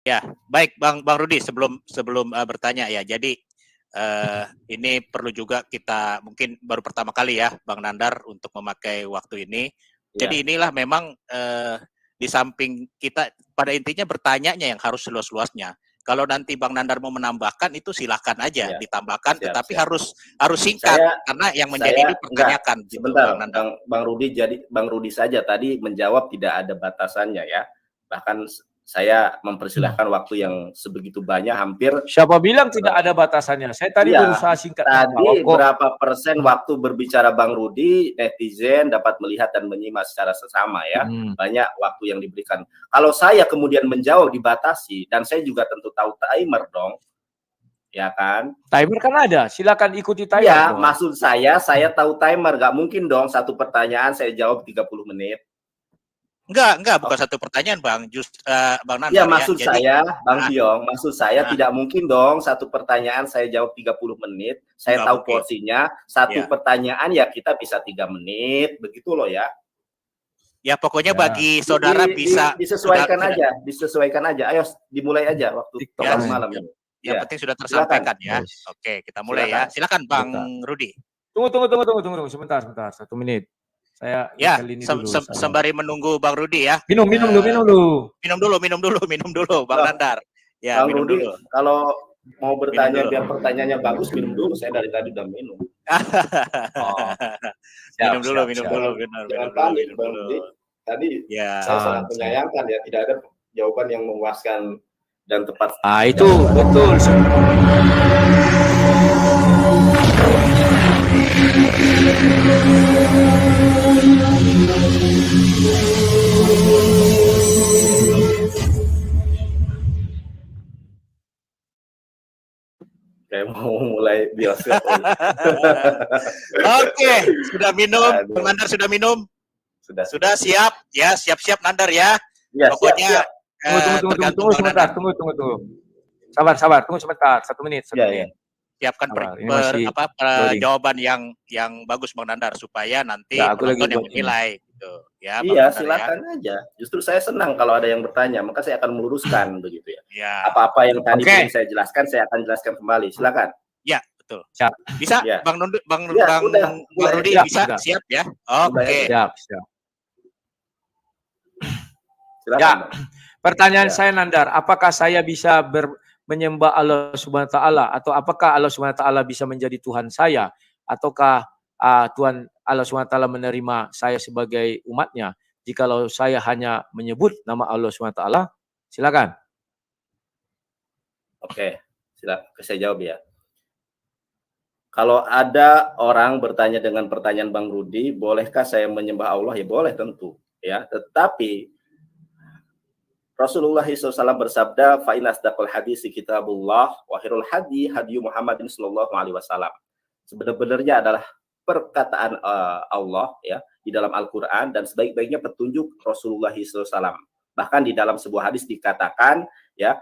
Ya, baik Bang Rudi, sebelum bertanya ya. Jadi ini perlu juga kita mungkin baru pertama kali ya Bang Nandar untuk memakai waktu ini. Jadi inilah memang di samping kita pada intinya bertanyanya yang harus seluas-luasnya. Kalau nanti Bang Nandar mau menambahkan itu silahkan aja ditambahkan, tetapi harus singkat karena yang menjadi ini pertanyakan gitu, sebentar, Bang Nandar. Bang Rudi, jadi Bang Rudi saja tadi menjawab tidak ada batasannya ya. Bahkan saya mempersilahkan waktu yang sebegitu banyak, hampir. Siapa bilang tidak ada batasannya? Saya tadi berusaha singkat. Tadi berapa persen waktu berbicara Bang Rudi, netizen dapat melihat dan menyimak secara sesama ya. Banyak waktu yang diberikan. Kalau saya kemudian menjawab dibatasi, dan saya juga tentu tahu timer dong. Ya kan? Timer kan ada, silakan ikuti timer. Ya, maksud saya tahu timer. Gak mungkin dong satu pertanyaan saya jawab 30 menit. Enggak, bukan satu pertanyaan Bang, Bang Nandar. Ya, maksud saya, Bang Tiong, maksud saya tidak mungkin dong satu pertanyaan saya jawab 30 menit. Saya tahu porsinya, satu pertanyaan ya kita bisa 3 menit, begitu loh ya. Ya pokoknya bagi saudara bisa disesuaikan aja. Ayo dimulai aja waktu malam ini. Yang penting sudah tersampaikan ya. Oke, kita mulai ya. Silakan Bang Rudi. Tunggu sebentar, 1 menit. Saya sembari menunggu Bang Rudi ya. Minum dulu. Minum dulu Bang Nandar. Ya, Bang Rudi, kalau mau bertanya biar pertanyaannya bagus, minum dulu. Saya dari tadi udah minum. Minum dulu. Jangan panik Bang Rudi. Tadi saya sangat menyayangkan ya, tidak ada jawaban yang memuaskan dan tepat. Itu betul. Kayak mau mulai bioskop. Oke, sudah minum. Bang Nandar sudah minum? Sudah siap? Ya, siap-siap Nandar ya. Pokoknya tunggu sebentar. Sabar, tunggu sebentar. 1 menit. Siapkan jawaban yang bagus Bang Nandar supaya nanti penonton yang menilai gitu. Ya, iya, silakan aja. Justru saya senang kalau ada yang bertanya, maka saya akan meluruskan begitu ya. Apa-apa yang tadi belum saya jelaskan, saya akan jelaskan kembali. Silakan. Ya, betul. Bisa ya. Bang Rudi bisa siap ya. Oke. Siap. Silakan. Pertanyaan saya Nandar, apakah saya bisa menyembah Allah Subhanahu wa taala, atau apakah Allah Subhanahu wa taala bisa menjadi Tuhan saya, ataukah Tuhan Allah Subhanahu wa taala menerima saya sebagai umatnya jikalau saya hanya menyebut nama Allah Subhanahu wa taala? Silakan. Oke, silakan saya jawab ya. Kalau ada orang bertanya dengan pertanyaan Bang Rudi, bolehkah saya menyembah Allah? Ya boleh tentu ya, tetapi Rasulullah SAW bersabda, "Fa inna asdaqal hadisi kitabullah wa khairul hadi hadi Muhammadin sallallahu alaihi wasallam." Sebenarnya adalah perkataan Allah ya di dalam Al-Qur'an, dan sebaik-baiknya petunjuk Rasulullah SAW. Bahkan di dalam sebuah hadis dikatakan ya,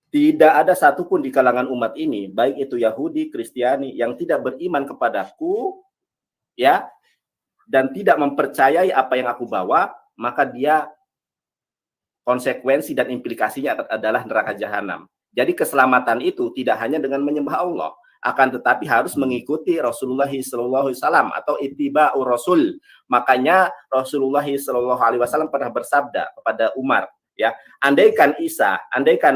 tidak ada satupun di kalangan umat ini, baik itu Yahudi, Kristiani, yang tidak beriman kepadaku ya, dan tidak mempercayai apa yang aku bawa, maka dia konsekuensi dan implikasinya adalah neraka jahanam. Jadi keselamatan itu tidak hanya dengan menyembah Allah, akan tetapi harus mengikuti Rasulullah SAW atau ittiba'ur Rasul. Makanya Rasulullah SAW pernah bersabda kepada Umar, ya, andaikan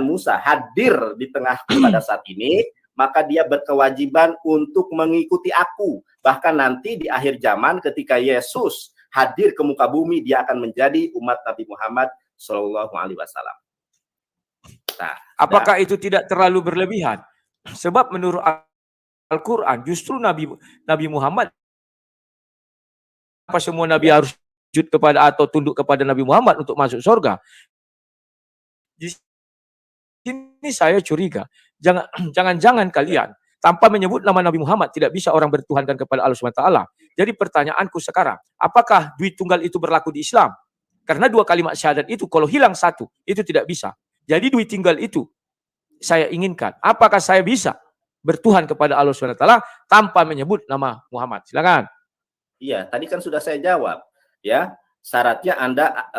Musa hadir di tengah pada saat ini, maka dia berkewajiban untuk mengikuti aku. Bahkan nanti di akhir zaman ketika Yesus hadir ke muka bumi, dia akan menjadi umat Nabi Muhammad Sallallahu Alaihi Wasallam. Apakah itu tidak terlalu berlebihan? Sebab menurut Al-Quran justru Nabi Muhammad, apa semua Nabi harus sujud kepada atau tunduk kepada Nabi Muhammad untuk masuk surga? Di sini saya curiga, jangan-jangan kalian tanpa menyebut nama Nabi Muhammad tidak bisa orang bertuhankan kepada Allah SWT. Jadi pertanyaanku sekarang, apakah duit tunggal itu berlaku di Islam? Karena 2 kalimat syahadat itu kalau hilang satu, itu tidak bisa. Jadi duit tinggal itu saya inginkan. Apakah saya bisa bertuhan kepada Allah SWT tanpa menyebut nama Muhammad? Silakan. Iya, tadi kan sudah saya jawab. Ya, syaratnya Anda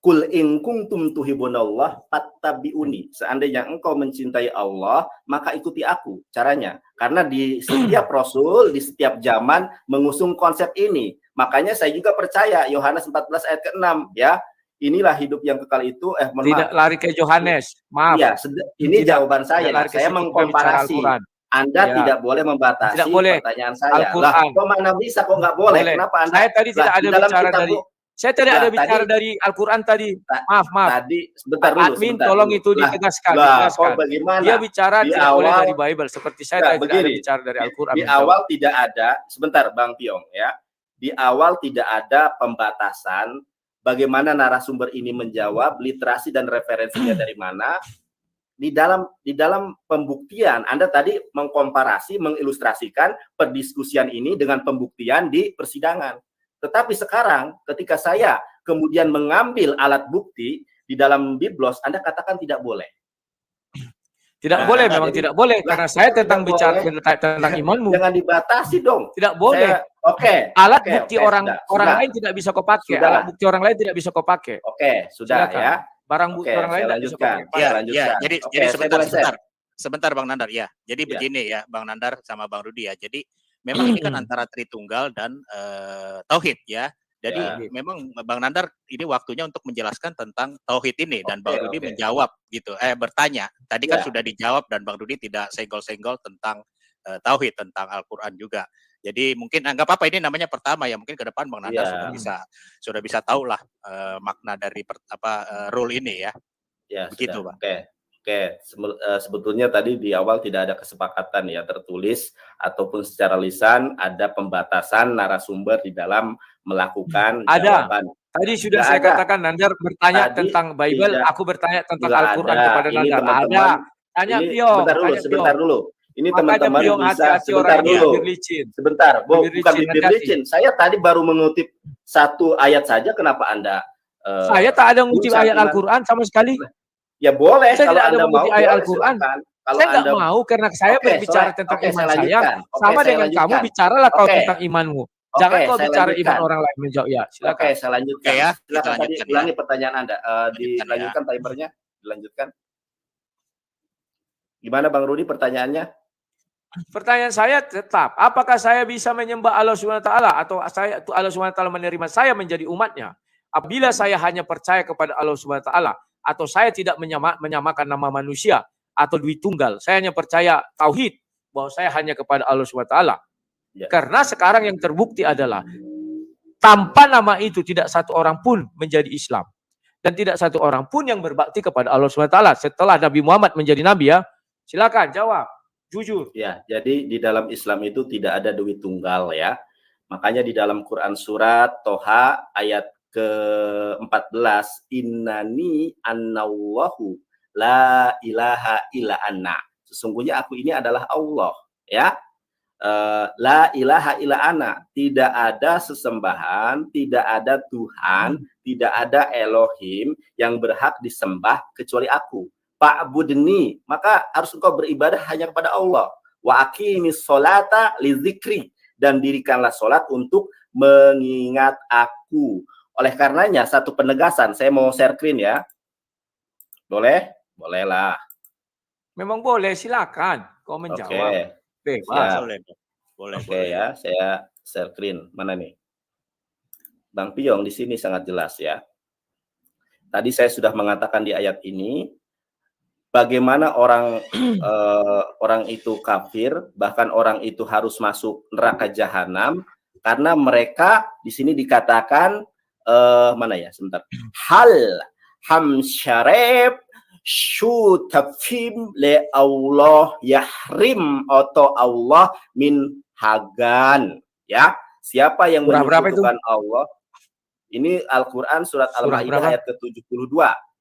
Kul in kuntum tuhibunallah fattabi'uni. Seandainya engkau mencintai Allah, maka ikuti aku. Caranya, karena di setiap rasul, di setiap zaman mengusung konsep ini. Makanya saya juga percaya Yohanes 14 ayat ke-6 ya. Inilah hidup yang kekal itu, Tidak lari ke Yohanes. Maaf. Iya, ini jawaban saya. Nah, saya situ, mengkomparasi. Anda Ya. tidak boleh membatasi Tidak boleh. pertanyaan saya. Al-Quran. Lah, kok mana bisa, kok nggak boleh? Kenapa Anda? Saya tadi tidak ada bicara dari saya tadi ada bicara dari Al-Quran tadi. Maaf. Tadi sebentar dulu. Admin tolong itu ditegaskan. Kok bagaimana? Dia bicara di tidak awal, boleh dari Bible. Seperti saya tadi tidak ada bicara dari Al-Quran. Di awal tidak ada, sebentar Bang Piong ya. Di awal tidak ada pembatasan bagaimana narasumber ini menjawab, literasi dan referensinya dari mana. Di dalam pembuktian, Anda tadi mengkomparasi, mengilustrasikan perdiskusian ini dengan pembuktian di persidangan. Tetapi sekarang ketika saya kemudian mengambil alat bukti di dalam Biblos, Anda katakan tidak boleh. Tidak boleh, memang tidak boleh. Karena saya tentang bicara tentang imanmu. Jangan dibatasi dong. Tidak boleh. Alat bukti orang lain tidak bisa kau pakai. Alat bukti orang lain tidak bisa kau pakai. Oke, sudah ya. Barang bukti orang lain tidak bisa kau pakai. Ya, jadi sebentar Bang Nandar ya. Jadi begini ya Bang Nandar sama Bang Rudi ya. Jadi memang ini kan antara Tritunggal dan Tauhid ya. Jadi memang Bang Nandar ini waktunya untuk menjelaskan tentang Tauhid ini dan Bang Rudi menjawab gitu. Bertanya. Tadi kan sudah dijawab dan Bang Rudi tidak senggol-senggol tentang Tauhid, tentang Al-Quran juga. Jadi mungkin nggak apa-apa, ini namanya pertama ya, mungkin ke depan Bang Nandar sudah bisa tahu lah makna dari rule ini ya. Ya, begitu Bang. Oke. Sebetulnya tadi di awal tidak ada kesepakatan ya tertulis ataupun secara lisan ada pembatasan narasumber di dalam melakukan jawaban. Tadi sudah saya katakan Nandar bertanya tentang Bible, aku bertanya tentang Al-Quran kepada Nandar. Ada. Tanya Piong. Sebentar dulu. Ini teman-teman bisa sebentar. Bukan bibir licin. Saya tadi baru mengutip satu ayat saja. Kenapa Anda? Saya tak ada mengutip ayat Al-Quran sama sekali. Ya boleh. Saya kalau tidak ada Anda mengutip mau, ayat Al-Quran. Saya nggak mau karena saya berbicara tentang iman saya. Sama dengan kamu bicaralah kau tentang imanmu. Jangan kau bicara iman orang lain menjawab. Ya, silakan. Oke, saya lanjutkan. Ya, silakan tadi ulangi pertanyaan Anda. Dilanjutkan timernya. Dilanjutkan. Gimana Bang Rudi pertanyaannya? Pertanyaan saya tetap, apakah saya bisa menyembah Allah SWT atau Allah SWT menerima saya menjadi umatnya? Apabila saya hanya percaya kepada Allah SWT atau saya tidak menyamakan nama manusia atau Dwitunggal, saya hanya percaya tauhid bahwa saya hanya kepada Allah SWT. Karena sekarang yang terbukti adalah tanpa nama itu tidak satu orang pun menjadi Islam dan tidak satu orang pun yang berbakti kepada Allah SWT setelah Nabi Muhammad menjadi nabi ya. Silakan jawab. Jujur. Ya, jadi di dalam Islam itu tidak ada duit tunggal ya. Makanya di dalam Quran surat Toha ayat ke-14, innani annallahu la ilaha illa anna. Sesungguhnya aku ini adalah Allah ya. La ilaha illa anna. Tidak ada sesembahan, tidak ada Tuhan, tidak ada Elohim yang berhak disembah kecuali aku. Fa'budni, maka harus engkau beribadah hanya kepada Allah. Wa aqimis sholata li dzikri, dan dirikanlah sholat untuk mengingat aku. Oleh karenanya satu penegasan, saya mau share screen ya. Boleh? Bolehlah. Memang boleh, silakan kau menjawab. Boleh. Ya, saya share screen. Mana nih? Bang Piong di sini sangat jelas ya. Tadi saya sudah mengatakan di ayat ini bagaimana orang itu kafir, bahkan orang itu harus masuk neraka jahanam karena mereka di sini dikatakan mana ya sebentar, hal hamsyareb syutafim le Allah yahrim atau Allah min hagan ya. Siapa yang menyekutukan Allah? Ini Al-Quran surat Al-Maidah ayat ke-72.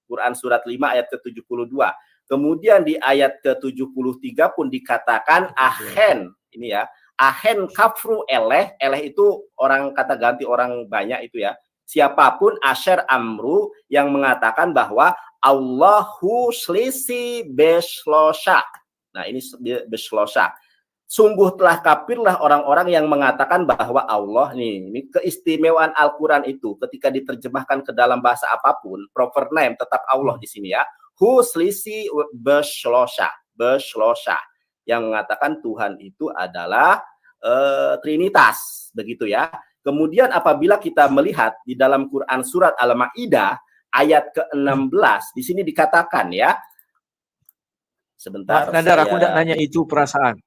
Quran surat 5 ayat ke-72. Kemudian di ayat ke-73 pun dikatakan ahen, ini ya, ahen kafru eleh itu orang kata ganti orang banyak itu ya. Siapapun asher amru yang mengatakan bahwa Allahu slisi beslosha. Nah ini beslosha. Sungguh telah kafirlah orang-orang yang mengatakan bahwa Allah ini keistimewaan Al-Quran itu ketika diterjemahkan ke dalam bahasa apapun, proper name tetap Allah di sini ya. Huslisi bershlosha yang mengatakan Tuhan itu adalah Trinitas, begitu ya. Kemudian apabila kita melihat di dalam Quran surat Al-Maidah ayat ke-16 di sini dikatakan ya. Sebentar. Nandar, aku tidak nanya itu perasaan.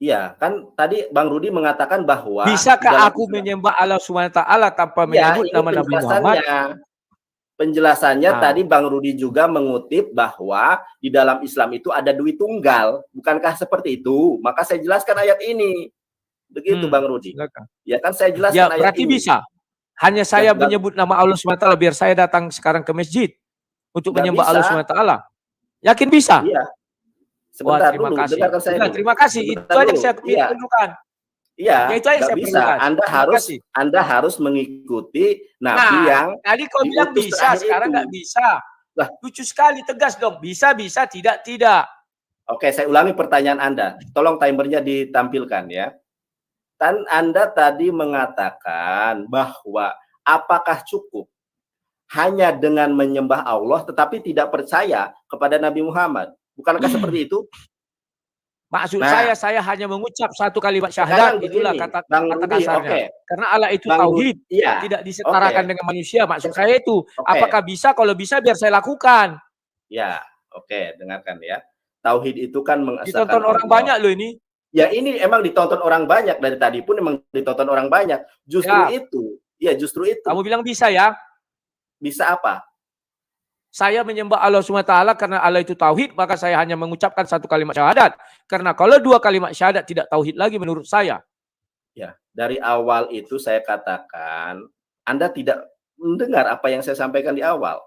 Iya, kan tadi Bang Rudi mengatakan bahwa bisakah aku menyembah Allah SWT tanpa menyebut nama Nabi Muhammad? Penjelasannya tadi Bang Rudi juga mengutip bahwa di dalam Islam itu ada duit tunggal. Bukankah seperti itu? Maka saya jelaskan ayat ini. Begitu Bang Rudi. Silakan. Ya kan saya jelaskan ya, ayat berarti ini. Bisa. Hanya saya menyebut nama Allah SWT biar saya datang sekarang ke masjid untuk menyembah Allah SWT. Yakin bisa? Iya. Sebentar terima dulu, kasih. dengarkan saya dulu. Terima kasih. Sebentar itu aja dulu. saya tunjukkan. Iya, ya, itu aja saya bisa. perlukan. Anda harus mengikuti Nabi yang tadi kau bilang bisa, sekarang nggak bisa. Lah, lucu sekali, tegas dong. Bisa, tidak. Oke, saya ulangi pertanyaan Anda. Tolong timernya ditampilkan ya. Anda tadi mengatakan bahwa apakah cukup hanya dengan menyembah Allah tetapi tidak percaya kepada Nabi Muhammad? Bukankah seperti itu? Maksud saya hanya mengucap satu kalimat syahadat, itulah kata kasarnya. Karena Allah itu tauhid, tidak disetarakan dengan manusia. Maksud saya itu, apakah bisa? Kalau bisa biar saya lakukan. Ya, dengarkan ya. Tauhid itu kan mengesahkan ditonton orang banyak loh ini. Ya ini emang ditonton orang banyak, dari tadi pun emang ditonton orang banyak. Justru itu. Kamu bilang bisa ya? Bisa apa? Saya menyembah Allah SWT karena Allah itu tauhid, maka saya hanya mengucapkan satu kalimat syahadat. Karena kalau dua kalimat syahadat tidak tauhid lagi menurut saya. Ya, dari awal itu saya katakan, Anda tidak mendengar apa yang saya sampaikan di awal.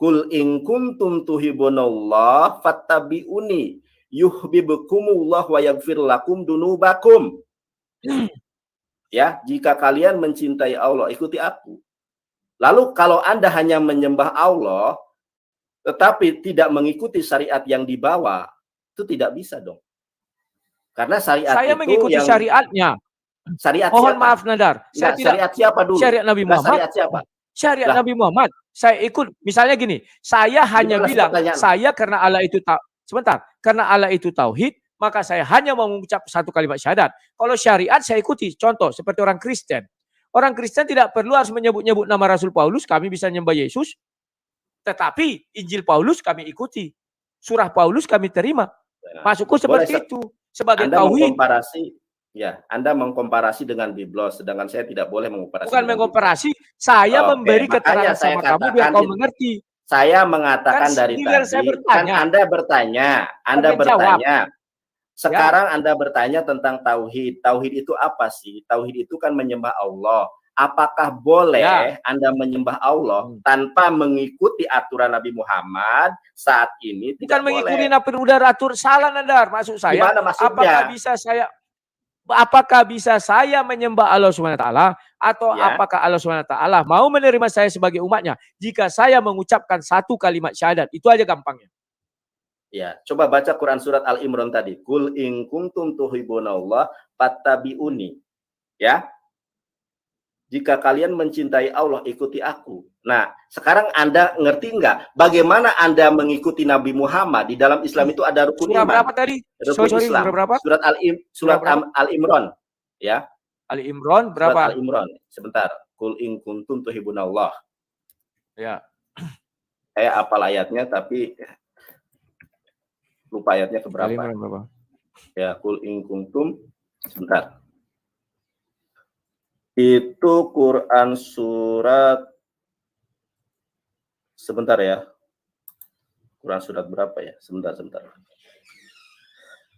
Kul in kuntum tuhibunallah fattabi'uni yuhibbukumullah wa yaghfir lakum dunubakum. Ya, jika kalian mencintai Allah, ikuti aku. Lalu kalau Anda hanya menyembah Allah, tetapi tidak mengikuti syariat yang dibawa, itu tidak bisa dong. Karena syariat saya itu mengikuti yang syariatnya. Syariat Mohon siapa? maaf Nandar. Saya syariat siapa dulu? Syariat Nabi Muhammad. Syariat siapa? Syariat Nabi Muhammad. Saya ikut. Misalnya gini, saya hanya bilang, saya karena Allah itu karena Allah itu tauhid, maka saya hanya mengucap satu kalimat syahadat. Kalau syariat saya ikuti. Contoh seperti orang Kristen. Orang Kristen tidak perlu harus menyebut-nyebut nama Rasul Paulus, kami bisa nyembah Yesus. Tetapi Injil Paulus kami ikuti. Surah Paulus kami terima. Maksudku seperti itu. Sebagai tauhid. Anda mengkomparasi dengan Biblos, sedangkan saya tidak boleh mengkomparasi. Bukan mengkomparasi, saya memberi keterangan sama kamu biar kau mengerti. Saya mengatakan dari tadi, kan Anda bertanya. Sekarang Anda bertanya tentang tauhid. Tauhid itu apa sih? Tauhid itu kan menyembah Allah. Apakah boleh Anda menyembah Allah tanpa mengikuti aturan Nabi Muhammad saat ini? Bukan mengikuti Nabi udah atur salah Nandar. Maksud saya, gimana maksudnya? Apakah bisa saya menyembah Allah SWT atau apakah Allah SWT mau menerima saya sebagai umatnya jika saya mengucapkan satu kalimat syahadat? Itu aja gampangnya. Ya, coba baca Quran surat Al-Imran tadi. Kul in kuntum tuhibunallah fattabi'uni. Ya. Jika kalian mencintai Allah, ikuti aku. Nah, sekarang Anda ngerti nggak bagaimana Anda mengikuti Nabi Muhammad? Di dalam Islam itu ada rukun iman. Surah berapa tadi? Rukun Islam. Berapa? Surat Al-Imran. Ya. Al-Imran berapa? Surat Al-Imran. Sebentar. Kul in kuntum tuhibunallah. Ya. Saya hafal ayatnya tapi lupa ayatnya keberapa. Berapa? Ya, kul in kuntum. Sebentar. Itu Quran surat, sebentar ya. Quran surat berapa ya? Sebentar.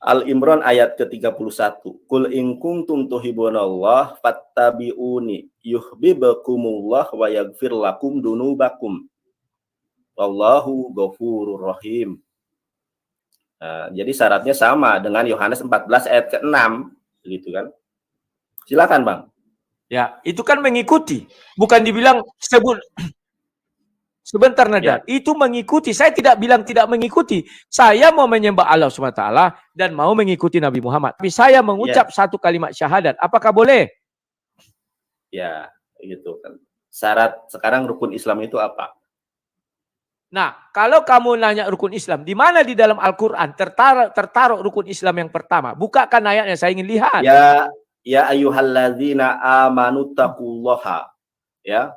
Al-Imran ayat ke-31. Kul in kuntum tuhibunallah fattabi'uni yuhibbukumullah wa yaghfir lakum dunubakum. Wallahu ghafurur rahim. Nah, jadi syaratnya sama dengan Yohanes 14 ayat ke-6, gitu kan? Silakan, Bang. Ya, itu kan mengikuti, bukan dibilang sebut. Sebentar Nadar, itu mengikuti. Saya tidak bilang tidak mengikuti. Saya mau menyembah Allah SWT dan mau mengikuti Nabi Muhammad. Tapi saya mengucap satu kalimat syahadat. Apakah boleh? Ya, gitu kan. Syarat sekarang rukun Islam itu apa? Nah, kalau kamu nanya rukun Islam, di mana di dalam Al-Quran tertaruh rukun Islam yang pertama? Bukakan ayatnya, saya ingin lihat. Ya ayyuhalladzina amanu taqullaha. Ya.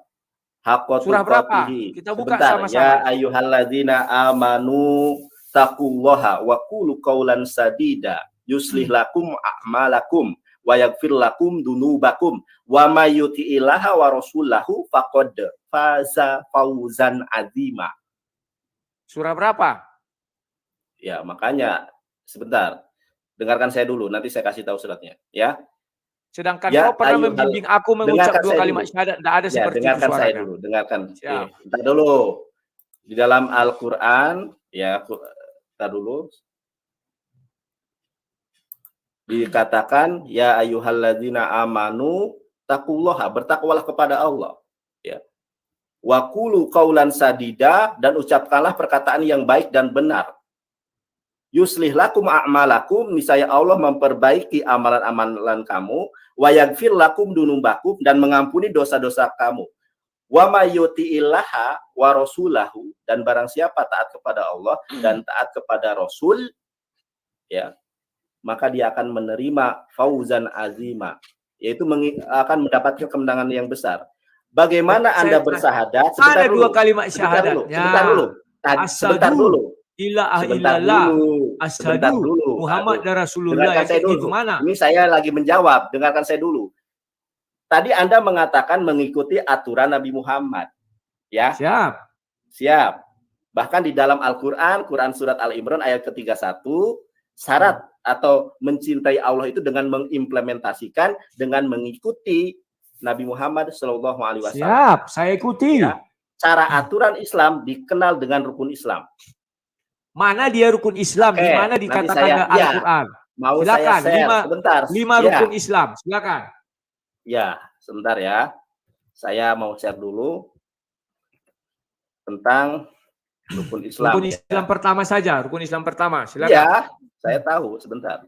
Surah berapa? Kita buka sama-sama. Ya ayyuhalladzina amanu taqullaha wa qulu qawlan sadida yuslih lakum a'malakum wa yaghfir lakum dunubakum wa may yuti'illaha wa rasulahu faqad faza fawzan azima. Surah berapa? Ya, makanya sebentar. Dengarkan saya dulu, nanti saya kasih tahu suratnya, ya. Sedangkan kau pernah membimbing aku mengucap dua kalimat syahadat, tidak ada seperti itu dengarkan suaranya. saya dulu, dengarkan. Bentar dulu. Di dalam Al-Qur'an, ya, bentar dulu. Dikatakan ya ayyuhalladzina amanu taqullaha, bertakwalah kepada Allah, ya. Wa qulu qaulan sadida, dan ucapkanlah perkataan yang baik dan benar. Yuslih lakum a'malakum, niscaya Allah memperbaiki amalan-amalan kamu, wa yaghfir lakum dunubakum, dan mengampuni dosa-dosa kamu. Wa may yuti'illaha wa rasulahu, dan barang siapa taat kepada Allah dan taat kepada Rasul, ya, maka dia akan menerima fauzan azima, yaitu akan mendapatkan kemenangan yang besar. Bagaimana Anda bersahadat? Ada dua kalimat syahadatnya. Sebentar dulu. Sebentar dulu. Muhammad dan Rasulullah. Dengarkan saya dulu. Ini saya lagi menjawab. Dengarkan saya dulu. Tadi Anda mengatakan mengikuti aturan Nabi Muhammad. Ya. Siap. Bahkan di dalam Al-Quran, Quran surat Al-Imran ayat ke-31, syarat atau mencintai Allah itu dengan mengimplementasikan, dengan mengikuti Nabi Muhammad SAW. Siap, saya ikuti. Ya. Cara aturan Islam dikenal dengan rukun Islam. Mana dia rukun Islam? Di mana dikatakan Al-Quran? Silakan. Lima rukun Islam. Silakan. Ya, sebentar ya. Saya mau share dulu tentang rukun Islam. Rukun Islam pertama saja. Rukun Islam pertama. Silakan. Ya, saya tahu. Sebentar.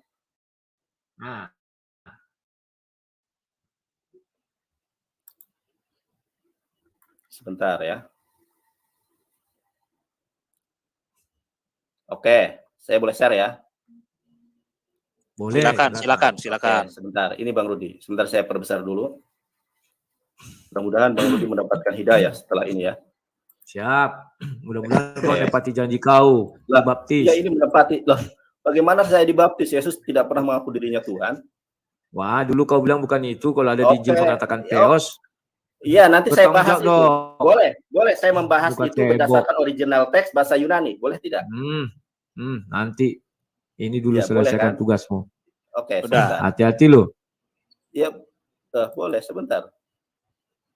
Nah. Sebentar ya. Oke, saya boleh share ya? Boleh. Silakan. Oke, sebentar, ini Bang Rudi. Sebentar saya perbesar dulu. Mudah-mudahan Bang Rudi mendapatkan hidayah setelah ini ya. Siap. Mudah-mudahan kau dapati janji kau. Baptis. Ya, ini mendapati. Loh, bagaimana saya dibaptis? Yesus tidak pernah mengaku dirinya Tuhan. Wah, dulu kau bilang bukan itu. Kalau ada di Injil mengatakan Theos. Iya, nanti saya bahas itu. Dong. Boleh saya membahas bukan itu berdasarkan original teks bahasa Yunani. Boleh tidak? Nanti. Ini dulu selesaikan tugasmu. Oke, udah. Hati-hati lo. Iya, boleh sebentar.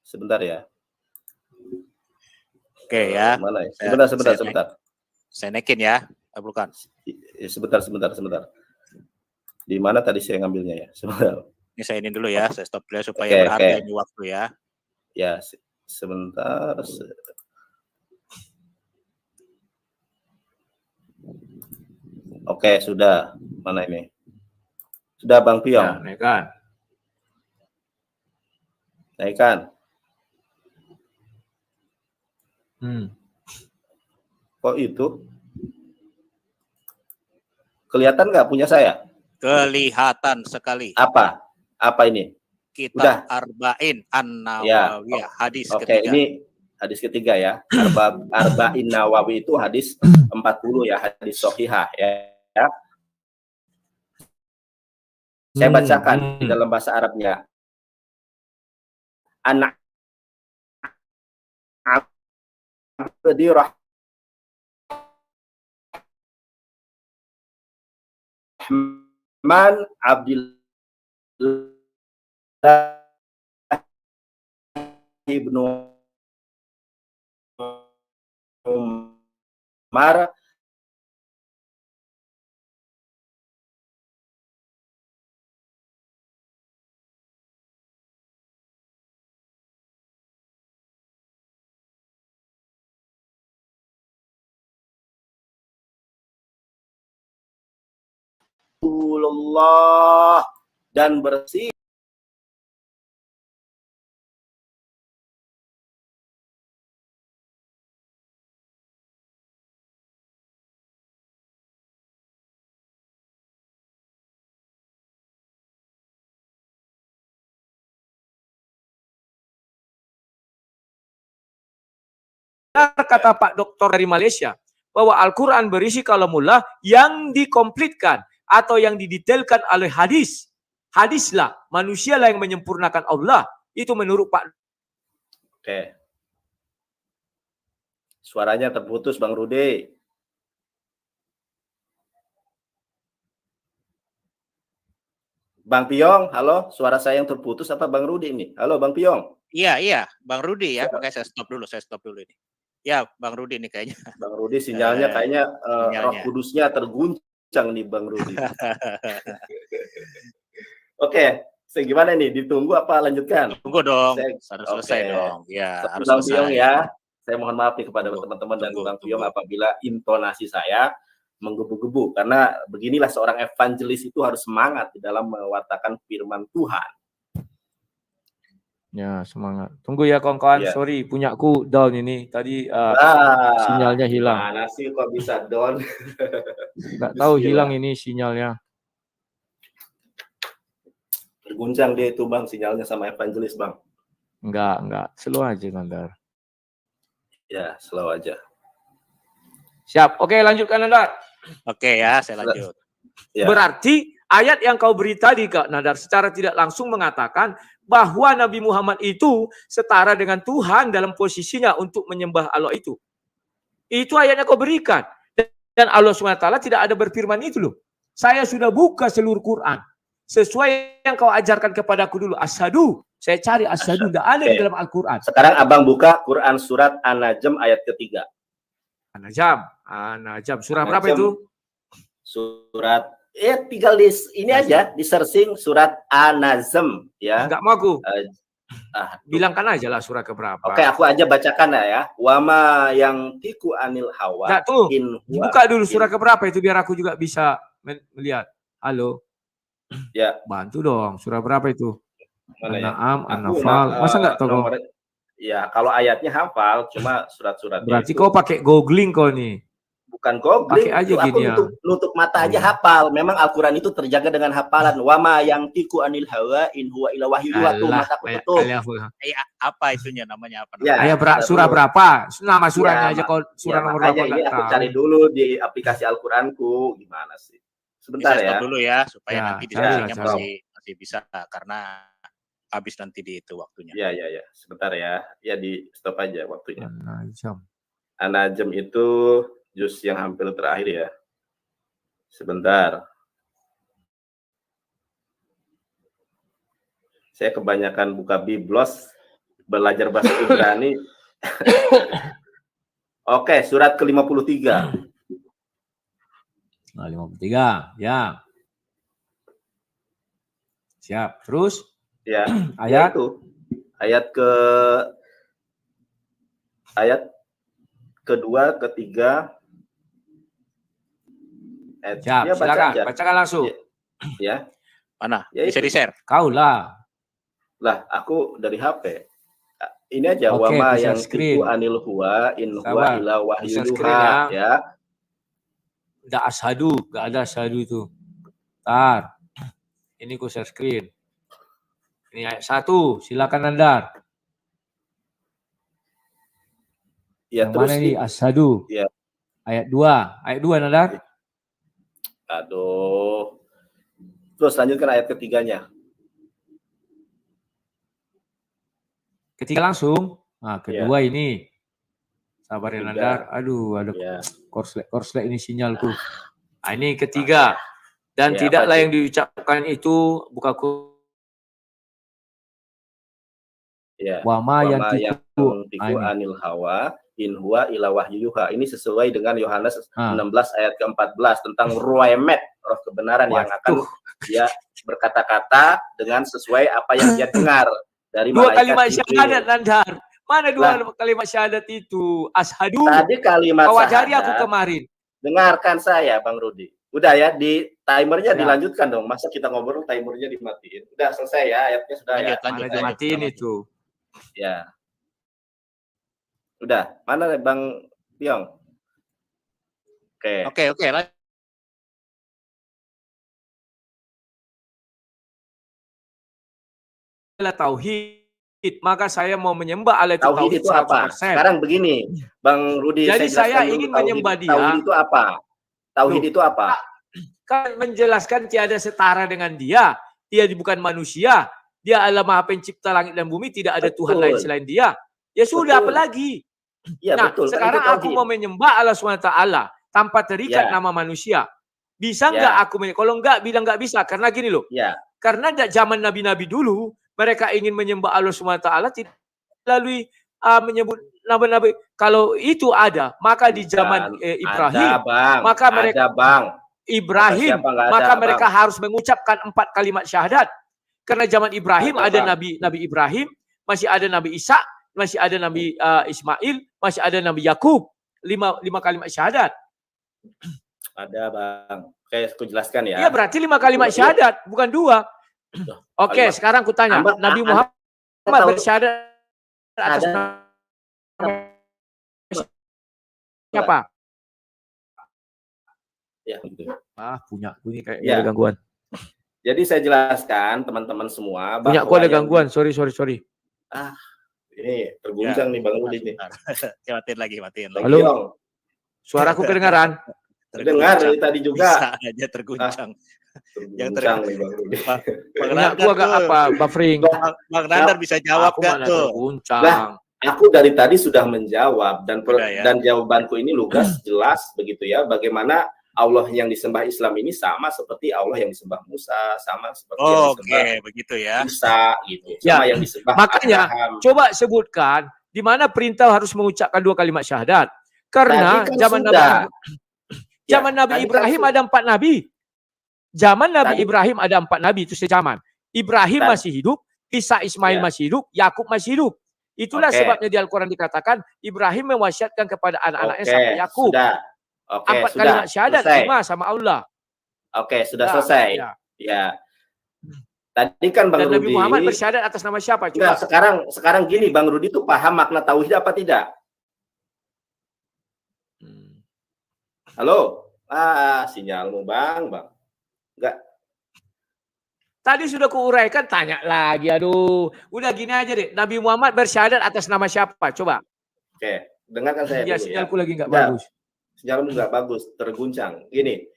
Sebentar ya. Oke ya. Mana ya? Sebentar. Saya naikin ya. Bukan. Sebentar. Di mana tadi saya ngambilnya ya? Sebentar. Ini saya ini dulu ya. Saya stop dulu supaya berharga ini waktu ya. Ya, sebentar. Oke, sudah. Mana ini? Sudah Bang Piong. Ya, naikkan. Kok itu? Kelihatan nggak punya saya? Kelihatan sekali. Apa ini? Kitab Arba'in An-Nawawiyah, hadis ketiga. Ini hadis ketiga ya. Arba'in Nawawi itu hadis 40 ya, hadis sahihah ya. Saya bacakan di dalam bahasa Arabnya. Anak Abdi Rahman Abdillah ibnu Umar Rasulullah dan bersih kata Pak Doktor dari Malaysia bahwa Al-Quran berisi kalamullah yang dikomplitkan atau yang didetailkan oleh hadis. Hadislah, manusialah yang menyempurnakan Allah. Itu menurut Pak. Oke. Suaranya terputus, Bang Rudi. Bang Piong, halo. Suara saya yang terputus apa Bang Rudi ini? Halo, Bang Piong. Iya, Bang Rudi ya. Makanya saya stop dulu ini. Ya, Bang Rudi nih kayaknya. Bang Rudi sinyalnya kayaknya roh kudusnya terguncang nih Bang Rudi. Oke, gimana nih? Ditunggu apa lanjutkan? Tunggu dong. Harus selesai dong. Ya, harus Bang selesai. Piong ya. Saya mohon maaf nih kepada teman-teman dan Bang Piong apabila intonasi saya menggebu-gebu, karena beginilah seorang evangelis itu harus semangat di dalam mewartakan firman Tuhan. Ya, semangat. Tunggu ya kawan-kawan. Ya. Sorry, punyaku down ini. Tadi sinyalnya hilang. Mana sih kok bisa down? Nggak tahu hilang ini sinyalnya. Terguncang dia itu Bang, sinyalnya sama evangelis Bang. Enggak. Slow aja Nandar. Ya, slow aja. Siap. Oke, lanjutkan Nandar. Oke ya, saya lanjut. Ya. Berarti ayat yang kau beri tadi Kak Nandar secara tidak langsung mengatakan bahwa Nabi Muhammad itu setara dengan Tuhan dalam posisinya untuk menyembah Allah itu. Itu ayatnya kau berikan. Dan Allah SWT tidak ada berfirman itu loh. Saya sudah buka seluruh Quran. Sesuai yang kau ajarkan kepadaku dulu. Asyhadu. Saya cari asyhadu. Tidak ada di dalam Al-Quran. Sekarang abang buka Quran surat An-Najm ayat ketiga. An-Najm. Surah berapa itu? Surat tinggal ini aja di searching surat An-Najm ya. Enggak mau aku. Bilangkan aja lah surah keberapa. Oke, aku aja bacakan ya. Wama yang tiku anil hawa. Enggak tuh. Buka dulu surah keberapa itu biar aku juga bisa melihat. Halo. Ya. Bantu dong. Surah berapa itu? An-Na'am, An-Nafal. Masa enggak tahu? Ya, kalau ayatnya hafal, cuma surat-suratnya. Berarti kau pakai googling kau nih. Bukan googling, aja aku nutup mata aja hafal. Memang Al-Quran itu terjaga dengan hafalan. Wama yang tiku anil hawa in huwa ila wahyu. Tuh mataku tutup. Apa itunya namanya apa? Ya, surah berapa? Nama surahnya aja kau surah nomor berapa? Ini aku cari dulu di aplikasi Al-Quranku. Gimana sih? Sebentar ya. Stop dulu ya supaya nanti diskusinya masih bisa karena habis nanti di itu waktunya. Ya. Sebentar ya. Ya di stop aja waktunya. An-Najm itu juz yang hampir terakhir ya. Sebentar. Saya kebanyakan buka Biblos, belajar bahasa Ibrani. Oke, surat ke-53. 53, ya. Siap. Terus? Ya. Ayat itu. Ayat kedua, ketiga. Siap, ya, bacakan langsung. Ya. Mana? Ya, bisa di-share? Kau lah. Lah, aku dari HP. Ini aja wama yang tiku anil huwa in huwa ila wahyuha ya. Enggak asyhadu, enggak ada asyhadu itu. Bentar. Ini ku share screen. Ini ayat 1, silakan Nandar. Ya, yang terus mana ini asyhadu? Ya. Ayat 2 Nandar. Aduh. Terus lanjutkan ayat ketiganya. Ketiga langsung. Nah, kedua ini. Sabar ya Nandar. Aduh, korslet ini sinyalku. Nah, ini ketiga. Dan tidaklah yang diucapkan itu bukaku. Ya. Wama yang tiku anil hawa in huwa ila wahyuha. Ini sesuai dengan Yohanes 16 ayat ke-14 tentang ruemet, roh kebenaran yang akan dia berkata-kata dengan sesuai apa yang dia dengar dari dua kalimat syahadat Nandar. Mana dua kalimat syahadat itu? Asyhadu. Tadi kalimat syahadat. Aku kemarin. Dengarkan saya Bang Rudi. Udah ya, Timernya Ya. dilanjutkan dong. Masa kita ngobrol timernya dimatiin? Udah selesai ya, ayatnya sudah Lanjut, ya. Mana dimatiin itu? Ya. Udah. Mana Bang Tiong? Oke. Oke, lanjut. Adalah tauhid, maka saya mau menyembah Allah itu Tauhid itu apa? 100%. Sekarang begini, Bang Rudi, Jadi saya jelaskan dulu ingin menyembah dia. Tauhid itu apa? Tauhid itu apa? Kan menjelaskan tiada setara dengan dia bukan manusia, dia adalah Maha Pencipta langit dan bumi, tidak ada Tuhan lain selain dia. Ya sudah, Betul. apalagi? Iya, Nah, betul. sekarang Kan aku mau menyembah Allah SWT tanpa terikat Ya. nama manusia. Bisa Ya. nggak aku kalau enggak, bilang nggak bisa. Karena gini loh, Ya. karena zaman nabi-nabi dulu, mereka ingin menyembah Allah SWT tidak melalui menyebut nama-nabi. Kalau itu ada, maka di zaman Ibrahim, ada, Bang. maka mereka ada, Bang. Ibrahim, maka mereka harus mengucapkan 4 kalimat syahadat. Karena zaman Ibrahim ada Nabi Ibrahim, masih ada Nabi Isa, masih ada Nabi Ismail, masih ada Nabi Yakub. 5 kalimat syahadat. Ada, Bang. Oke, aku jelaskan ya. Iya, berarti 5 kalimat syahadat, bukan 2. Oke, sekarang aku tanya, Nabi Muhammad bersyahadat atas siapa? Ya, gitu. Punya bunyi kayak Ya. ada gangguan. Jadi saya jelaskan teman-teman semua Punya aku ada gangguan, sorry. Ini terguncang nih Bang Rudi nih. Matiin lagi. Halo? Suaraku kedengaran? Dengar dari tadi juga. Bisa aja terguncang. Terguncang nih Bang Rudi. Bang Aku agak buffering. Bang Nandar bisa jawab Aku nggak mana tuh? terguncang. Nah, aku dari tadi sudah menjawab dan ya. dan jawabanku ini lugas jelas begitu ya. Bagaimana Allah yang disembah Islam ini sama seperti Allah yang disembah Musa, sama seperti yang disembah begitu ya. Isa gitu. Ya, Sama yang disembah makanya Abraham. coba sebutkan di mana perintah harus mengucapkan 2 kalimat syahadat. Karena Tadi kan zaman sudah. zaman Nabi tadi Ibrahim kan ada 4 nabi. Zaman Nabi Tadi- Ibrahim ada 4 nabi, itu sejaman. Ibrahim Tadi- masih hidup, Isa Ismail Ya. masih hidup, Yakub masih hidup. Itulah Oke. sebabnya di Al-Quran dikatakan Ibrahim mewasiatkan kepada anak-anaknya sampai Yakub. Sudah. Oke, 4 sudah. kalimat syahadat, Selesai. 5 sama Allah. Oke, sudah Ya, selesai. ya. Ya. Tadi kan Bang Dan Nabi Rudi. Muhammad bersyahadat atas nama siapa? Enggak, Coba. sekarang gini, Bang Rudi tuh paham makna tauhid apa tidak? Halo? Sinyalmu Bang. Enggak. Tadi sudah kuuraikan, tanya lagi. Aduh, udah gini aja deh. Nabi Muhammad bersyahadat atas nama siapa? Coba. Oke, dengarkan saya Ya, dulu sinyalku ya. lagi nggak Enggak. bagus. Sinyalmu enggak bagus, terguncang. Gini.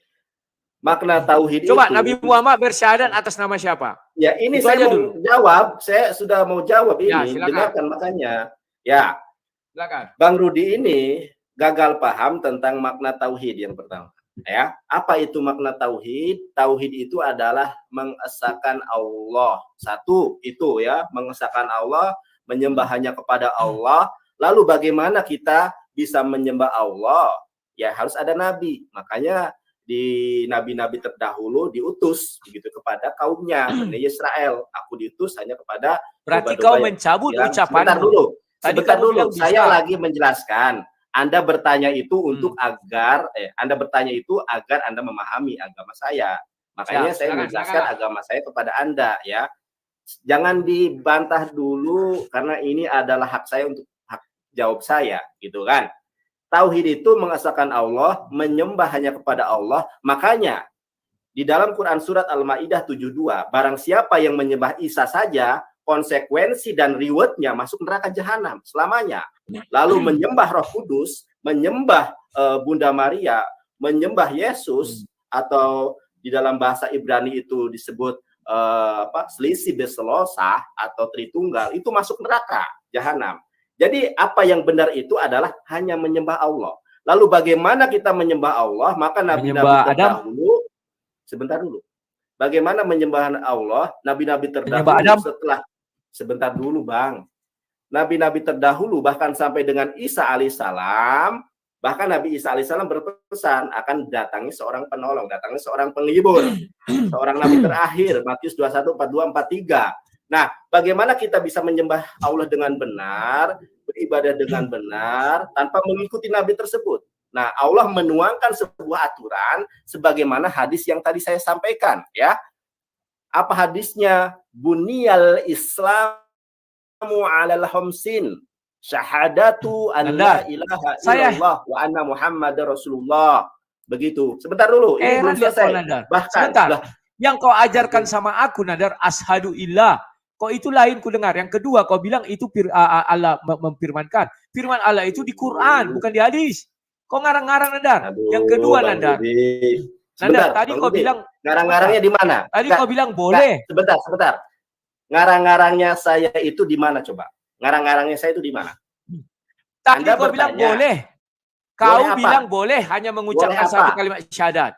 Makna tauhid Coba, itu, Nabi Muhammad bersyahadat atas nama siapa? ya ini Itu saya aja mau dulu. jawab, saya sudah mau jawab Ya, ini, silakan. dengarkan makanya. Ya, Silakan. Bang Rudi ini gagal paham tentang makna tauhid yang pertama. Ya, apa itu makna tauhid? Tauhid itu adalah mengesahkan Allah. Satu, itu ya, mengesahkan Allah, menyembah hanya kepada Allah. Lalu bagaimana kita bisa menyembah Allah? Ya harus ada nabi. Makanya di nabi-nabi terdahulu diutus begitu kepada kaumnya, Bani Israel. Aku diutus hanya kepada Berarti domba-domba kau yang mencabut bilang, ucapanmu. sebentar dulu. Tadi Sebentar kamu dulu, bilang saya bisa. lagi menjelaskan. Anda bertanya itu untuk agar Anda bertanya itu agar Anda memahami agama saya. Makanya saya menjelaskan agama saya kepada Anda ya. Jangan dibantah dulu karena ini adalah hak saya untuk hak jawab saya gitu kan. Tauhid itu mengesahkan Allah, menyembah hanya kepada Allah. Makanya di dalam Quran surat Al-Maidah 72, barang siapa yang menyembah Isa saja, konsekuensi dan rewardnya masuk neraka jahanam selamanya. Lalu menyembah Roh Kudus, menyembah Bunda Maria, menyembah Yesus, atau di dalam bahasa Ibrani itu disebut selisih beselosah atau Tritunggal, itu masuk neraka jahanam. Jadi apa yang benar itu adalah hanya menyembah Allah. Lalu bagaimana kita menyembah Allah? Maka nabi-nabi terdahulu, sebentar dulu. Bagaimana menyembah Allah? Nabi-nabi terdahulu setelah, sebentar dulu Bang. Nabi-nabi terdahulu bahkan sampai dengan Isa alaihissalam, bahkan Nabi Isa alaihissalam berpesan akan datangi seorang penolong, datangi seorang penghibur, seorang nabi terakhir, Matius 21, 42, 43. Nah, bagaimana kita bisa menyembah Allah dengan benar, beribadah dengan benar, tanpa mengikuti nabi tersebut? Nah, Allah menuangkan sebuah aturan sebagaimana hadis yang tadi saya sampaikan, ya. Apa hadisnya? Buniyal Islamu 'alal khamsin. Syahadatu an la ilaha illallah wa anna Muhammadar Rasulullah. Begitu. Sebentar dulu, ini belum selesai. Bahkan sebentar. Yang kau ajarkan sama aku, Nadar, ashadu illah. Kok itu lain ku dengar. Yang kedua, kau bilang itu Allah memfirmankan. Firman Allah itu di Quran, bukan di hadis. Kau ngarang-ngarang, Nadar. Yang kedua, Nadar. Nadar, tadi kau bilang ngarang-ngarangnya di mana? Tadi kau bilang boleh. Sebentar. Ngarang-ngarangnya saya itu di mana coba? Ngarang-ngarangnya saya itu di mana? Tadi kau bilang boleh. Kau bilang boleh hanya mengucapkan satu kalimat syahadat.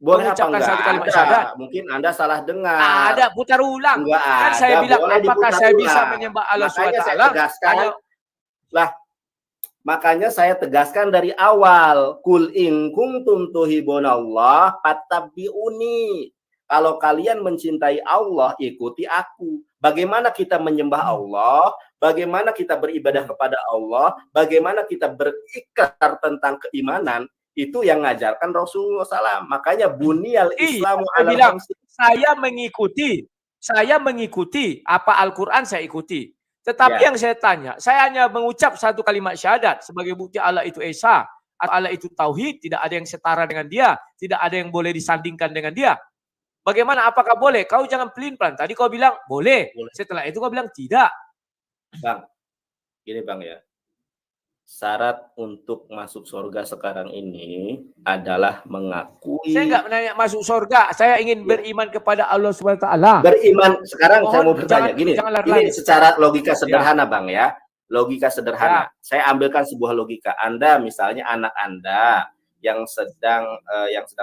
Boleh apa enggak? Satu kalimat syahadat. Mungkin Anda salah dengar. Ada, putar ulang. Enggak kan ada. Saya bilang apakah saya ulang. bisa menyembah Allah SWT? Makanya saya tegaskan dari awal, kul in kuntum tuhibunallah fattabi'uni. Kalau kalian mencintai Allah, ikuti aku. Bagaimana kita menyembah Allah? Bagaimana kita beribadah kepada Allah? Bagaimana kita berikrar tentang keimanan? Itu yang ngajarkan Rasulullah SAW. Makanya buniyal Islamu ala khamsin. Saya mengikuti apa Al-Quran saya ikuti. Tetapi yang saya tanya, saya hanya mengucap satu kalimat syahadat sebagai bukti Allah itu Esa, Allah itu Tauhid, tidak ada yang setara dengan dia, tidak ada yang boleh disandingkan dengan dia. Bagaimana? Apakah boleh? Kau jangan pelin-pelan. Tadi kau bilang boleh. Setelah itu kau bilang tidak. Bang, gini Bang ya. Syarat untuk masuk surga sekarang ini adalah mengakui. Saya nggak menanya masuk surga. Saya ingin beriman kepada Allah SWT. Beriman. Sekarang saya mau bertanya. Gini secara logika sederhana Bang ya. Logika sederhana. Saya ambilkan sebuah logika. Anda misalnya anak Anda yang sedang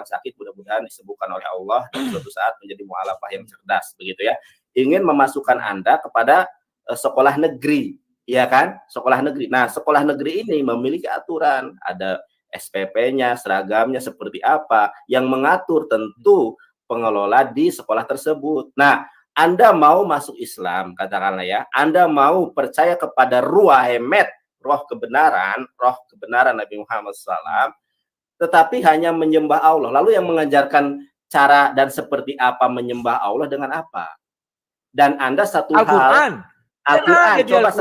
sakit, mudah-mudahan disembuhkan oleh Allah dan suatu saat menjadi mu'alafah yang cerdas, begitu ya. Ingin memasukkan Anda kepada sekolah negeri, ya kan? Sekolah negeri. Nah, sekolah negeri ini memiliki aturan, ada SPP-nya, seragamnya seperti apa, yang mengatur tentu pengelola di sekolah tersebut. Nah, Anda mau masuk Islam, katakanlah ya, Anda mau percaya kepada ruwahemet, roh kebenaran Nabi Muhammad SAW, tetapi hanya menyembah Allah. Lalu yang mengajarkan cara dan seperti apa menyembah Allah dengan apa? Dan Anda satu Al-Quran. Coba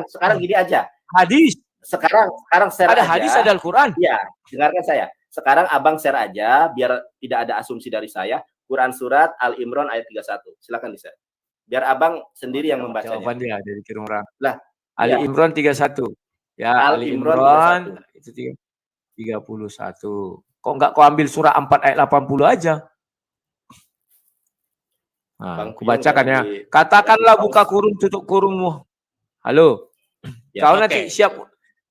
sekarang gini aja. Hadis. Sekarang share ada aja. Hadis, ada Al-Quran. Iya, dengarkan saya. Sekarang Abang share aja biar tidak ada asumsi dari saya. Quran surat Al-Imran ayat 31. Silakan di-share. Biar Abang sendiri yang membacanya. Jawaban dia dari Kirim-Ram. Lah, Al-Imran 31. Ya, Al-Imran itu 31. Kok enggak kau ambil surah 4 ayat 80 aja? Nah, aku bacakan ya. Katakanlah buka kurung tutup kurungmu. Halo. Ya, kau nanti siap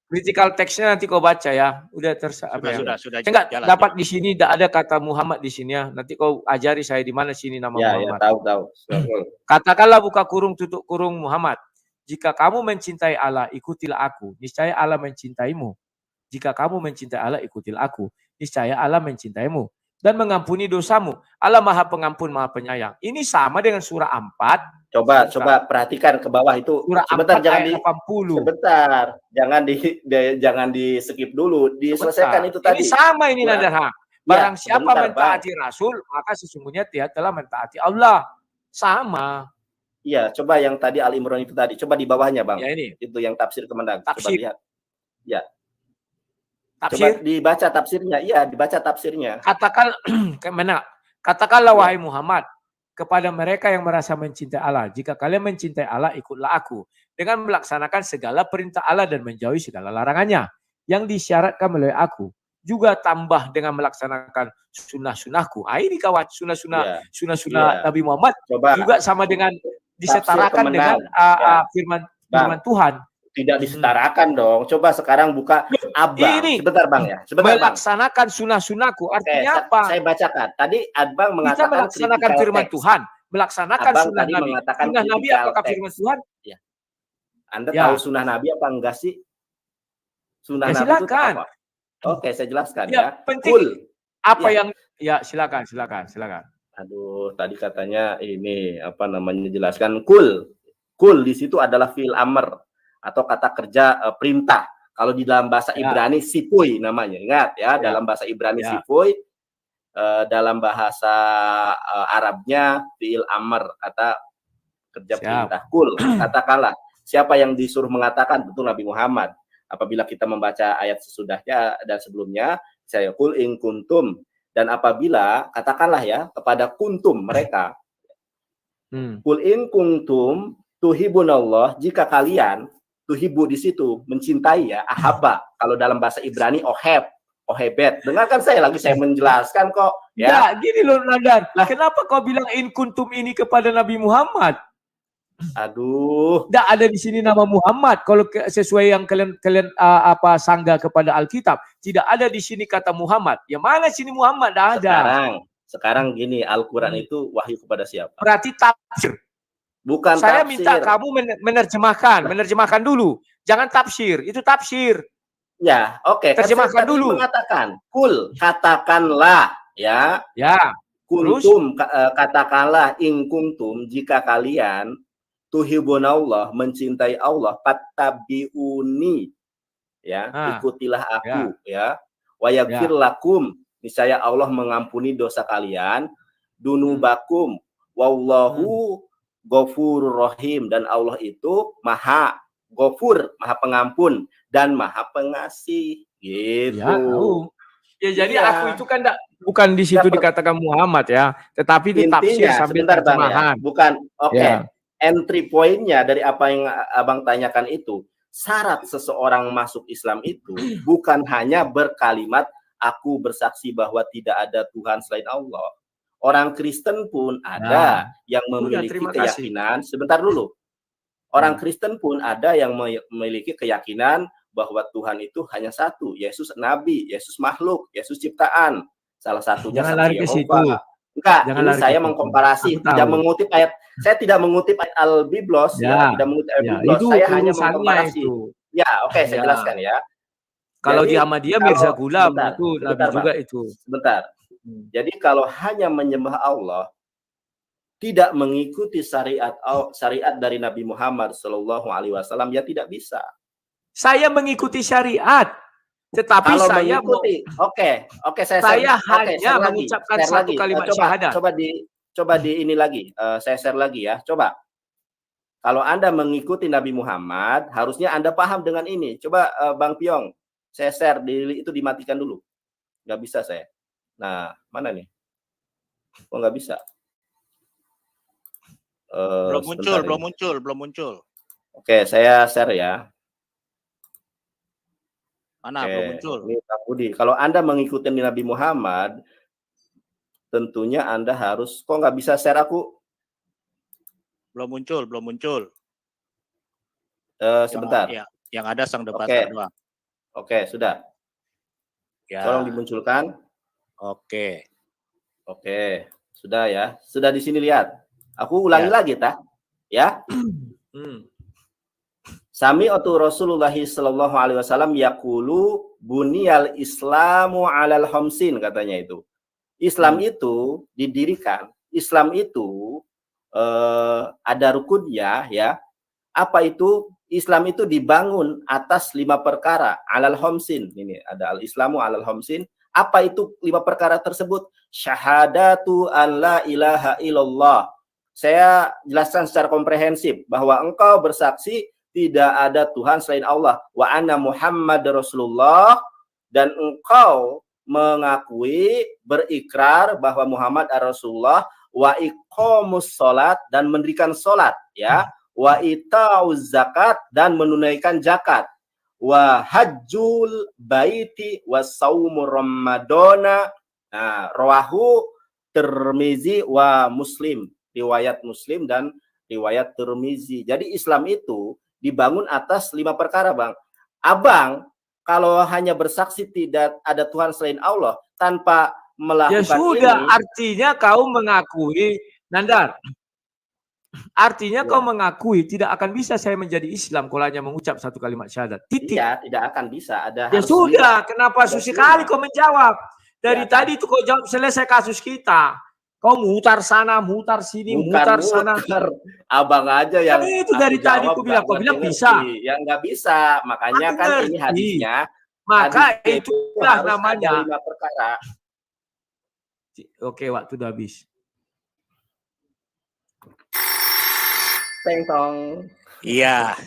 critical text-nya nanti kau baca ya. Udah sudah. Enggak dapat di sini tidak ada kata Muhammad di sini ya. Nanti kau ajari saya di mana sini nama Muhammad. Ya, tahu. Katakanlah buka kurung tutup kurung Muhammad. Jika kamu mencintai Allah, ikutilah aku. Niscaya Allah mencintaimu. Jika kamu mencintai Allah, ikutilah aku. Niscaya Allah mencintaimu dan mengampuni dosamu. Allah Maha Pengampun, Maha Penyayang. Ini sama dengan surah 4. Coba perhatikan ke bawah itu. Surah sebentar 4 jangan ayat 80. Sebentar, jangan di skip dulu, diselesaikan itu tadi. Ini sama ini Nadar. Barang siapa mentaati Rasul, maka sesungguhnya dia telah mentaati Allah. Sama. Iya, coba yang tadi Al-Imran itu tadi. Coba di bawahnya, Bang. Ya, ini. Itu yang tafsir Kemendag. Tafsir. Coba lihat. Ya. Tafsir. Coba dibaca tafsirnya. Iya, dibaca tafsirnya. Katakanlah wahai Muhammad kepada mereka yang merasa mencintai Allah, jika kalian mencintai Allah, ikutlah aku dengan melaksanakan segala perintah Allah dan menjauhi segala larangannya yang disyaratkan melalui aku. Juga tambah dengan melaksanakan sunnah-sunnahku. Ini kawan sunnah-sunnah Nabi Muhammad. Coba juga sama dengan disetarakan dengan firman Tuhan. Tidak disetarakan dong. Coba sekarang buka Abang. Sebentar Bang ya. Melaksanakan sunnah-sunnahku artinya apa? Saya bacakan. Tadi Abang mengatakan melaksanakan firman Tuhan. Melaksanakan sunnah Nabi. Sunnah Nabi apakah firman Tuhan? Ya. Anda tahu sunnah Nabi apa enggak sih? Sunnah Nabi itu apa? Oke, saya jelaskan ya. Penting. Apa yang silakan. Aduh, tadi katanya ini apa namanya jelaskan kul di situ adalah fi'il amr atau kata kerja perintah. Kalau di dalam bahasa Ibrani sipuy namanya, ingat ya, dalam bahasa Ibrani sipuy, dalam bahasa Arabnya fi'il amr, kata kerja perintah. Kul, katakanlah. Siapa yang disuruh mengatakan? Tentu Nabi Muhammad. Apabila kita membaca ayat sesudahnya dan sebelumnya, saya kul in kuntum, dan apabila katakanlah ya kepada kuntum mereka, kul in kuntum tuhibunallah, jika kalian, tuhibu di situ mencintai ya, ahabba kalau dalam bahasa Ibrani ohebet. Dengarkan saya lagi, saya menjelaskan kok ya. Gini loh Nandar, kenapa kau bilang in kuntum ini kepada Nabi Muhammad? Aduh, tidak ada di sini nama Muhammad. Kalau sesuai yang kalian sanggah kepada Alkitab, tidak ada di sini kata Muhammad. Yang mana sini Muhammad? Tidak ada. Sekarang gini, Al-Quran itu wahyu kepada siapa? Berarti tafsir. Bukan Saya tafsir. minta kamu menerjemahkan dulu. Jangan tafsir, itu tafsir. Ya, oke. Terjemahkan dulu. Mengatakan, kul, katakanlah, ya. Kuntum, katakanlah, in kuntum, jika kalian tuhibunallah, mencintai Allah, fattabi'uni, ya, ikutilah aku, ya. Wa yaghfir lakum, niscaya Allah mengampuni dosa kalian, dunubakum, wallahu ghafurur rahim, dan Allah itu maha ghafur, maha pengampun dan maha pengasih, gitu. Jadi aku itu kan bukan di situ dikatakan Muhammad ya, tetapi itu tafsir sambil terjemahan. Bukan, entry point-nya dari apa yang Abang tanyakan itu, syarat seseorang masuk Islam itu bukan hanya berkalimat aku bersaksi bahwa tidak ada Tuhan selain Allah. Orang Kristen pun ada yang memiliki keyakinan. Sebentar dulu. Orang Kristen pun ada yang memiliki keyakinan bahwa Tuhan itu hanya satu. Yesus nabi, Yesus makhluk, Yesus ciptaan. Salah satunya Saksi Yehova. Enggak, ini saya mengkomparasi, tidak mengutip ayat. Saya tidak mengutip ayat Al-Biblos, tidak mengutip ayat Biblos. Saya hanya mengkomparasi. Ya, oke, saya jelaskan ya. Kalau di Ahmadiyah Mirza Ghulam itu Nabi juga itu. Sebentar. Jadi kalau hanya menyembah Allah, tidak mengikuti syariat dari Nabi Muhammad SAW, ya tidak bisa. Saya mengikuti syariat, tetapi kalau saya mengikuti, saya hanya mengucapkan satu kalimat syahadat. Coba di ini lagi, saya share lagi ya. Coba, kalau Anda mengikuti Nabi Muhammad, harusnya Anda paham dengan ini. Coba Bang Piong, saya share itu dimatikan dulu. Nggak bisa saya. Nah, mana nih? Kok nggak bisa? Belum muncul. Oke, saya share ya. Mana belum muncul? Ini Pak Budi. Kalau Anda mengikuti Nabi Muhammad, tentunya Anda harus. Kok nggak bisa share aku? Belum muncul. Sebentar. Yang ada sang debater doang. Oke, sudah. Ya. Tolong dimunculkan. Oke, sudah ya. Sudah di sini lihat. Aku ulangi lagi, ya. Sami'atu Rasulullah sallallahu alaihi wasallam yaqulu buniyal Islamu 'alal khamsin, katanya itu. Islam itu didirikan. Islam itu ada rukunnya, ya. Apa itu? Islam itu dibangun atas 5 perkara, 'alal khamsin. Ini ada al-Islamu 'alal khamsin. Apa itu 5 perkara tersebut? Syahadatu an la ilaha illallah. Saya jelaskan secara komprehensif bahwa engkau bersaksi tidak ada Tuhan selain Allah, wa anna Muhammad Rasulullah, dan engkau mengakui, berikrar bahwa Muhammad Rasulullah, wa iqamus salat, dan mendirikan salat, ya, wa itauz zakat, dan menunaikan zakat, wa hajjul baiti wa saumur ramadana. Nah, rawahu Tirmizi wa Muslim, riwayat Muslim dan riwayat Tirmizi. Jadi Islam itu dibangun atas 5 perkara, Bang. Abang kalau hanya bersaksi tidak ada Tuhan selain Allah tanpa melakukan ini, artinya kau mengakui, Nandar. Artinya kau mengakui tidak akan bisa saya menjadi Islam kalau hanya mengucap satu kalimat syahadat. Titik. Iya, tidak akan bisa. Ada. Ya sudah, kenapa susah kali kau menjawab? Dari tadi itu kau jawab selesai kasus kita. Kau mutar sana, mutar sini, Bukan mutar sana. muter. Abang aja yang Kan itu dari aku tadi jawab aku bilang, kau bilang ngerti-ngerti. bisa. Ya nggak bisa. Makanya Aku kan ini ngerti. hadisnya. Maka Hadisnya itu itulah harus ada namanya. 5 perkara. Oke, waktu udah habis. Teng tong. Iya.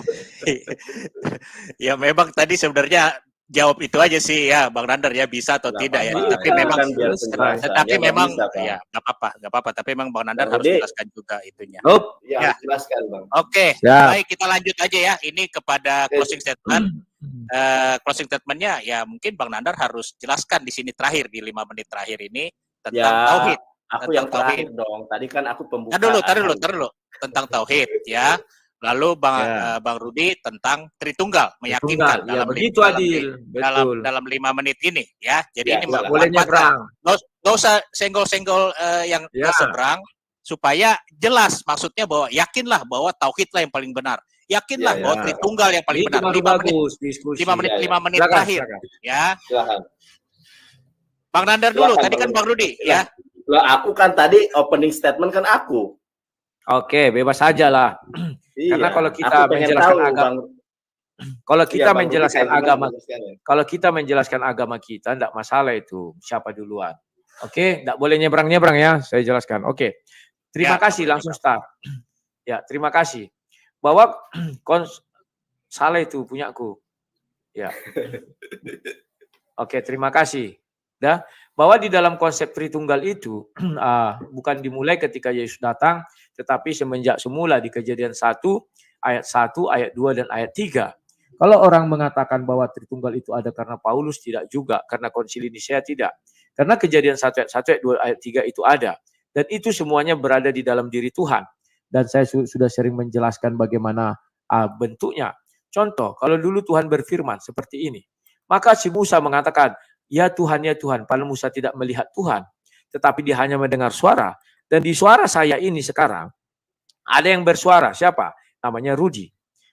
Ya memang tadi sebenarnya jawab itu aja sih ya Bang Nandar ya, bisa atau Nggak tidak ya. apa-apa. Tapi Kan memang kan biar selesai. penjelasannya tapi nggak memang bisa, Bang. ya nggak apa-apa. Tapi memang Bang Nandar Bang harus Rudi. jelaskan juga itunya. Nope. Ya, Ya. harus jelaskan, Bang. Oke, Siap. baik kita lanjut aja ya. Ini kepada Oke. closing statement. Closing statementnya ya mungkin Bang Nandar harus jelaskan di sini terakhir, di 5 menit terakhir ini tentang Ya, tauhid. aku Tentang yang terakhir tauhid. dong. Tadi kan aku pembukaan. Tar dulu. Tentang tauhid ya. Lalu Bang Rudi tentang Tritunggal, meyakinkan Tunggal. Ya, dalam begitu Adil. Betul. dalam 5 menit ini ya. Jadi Ya, ini silakan. Boleh nyebrang. nggak usah senggol-senggol yang Ya. ke seberang, supaya jelas maksudnya bahwa yakinlah bahwa tauhidlah yang paling benar. Yakinlah Ya, bahwa ya. Tritunggal yang paling Itu benar. baru 5 menit, bagus diskusi. 5 menit, Ya, ya. 5 menit Silakan, terakhir silakan. ya. Silakan. Bang Nandar dulu, Silakan, tadi kan Bang Rudi ya. Lah, aku kan tadi opening statement kan aku. Oke, bebas saja lah. Iya. Karena kalau kita Aku pengen menjelaskan tahu, agama, Bang. kalau Iya, kita Bang Rudi menjelaskan kayak gimana agama, menjelaskannya? kalau kita menjelaskan agama kita, tidak masalah itu siapa duluan. Oke, tidak boleh nyebrang-nyebrang ya. Saya jelaskan. Oke, terima Ya, kasih. nggak boleh Langsung start. Ya, terima kasih. Bahwa salah itu punyaku. Ya. Oke, terima kasih. Dah, bahwa di dalam konsep Tritunggal itu bukan dimulai ketika Yesus datang, tetapi semenjak semula di Kejadian 1 ayat 1, ayat 2 dan ayat 3. Kalau orang mengatakan bahwa Tritunggal itu ada karena Paulus, tidak juga, karena Konsili Nisea tidak. Karena Kejadian 1 ayat 1, ayat 2, ayat 3 itu ada. Dan itu semuanya berada di dalam diri Tuhan. Dan saya sudah sering menjelaskan bagaimana bentuknya. Contoh, kalau dulu Tuhan berfirman seperti ini, maka si Musa mengatakan, ya Tuhan, padahal Musa tidak melihat Tuhan, tetapi dia hanya mendengar suara. Dan di suara saya ini sekarang, ada yang bersuara, siapa? Namanya Rudi.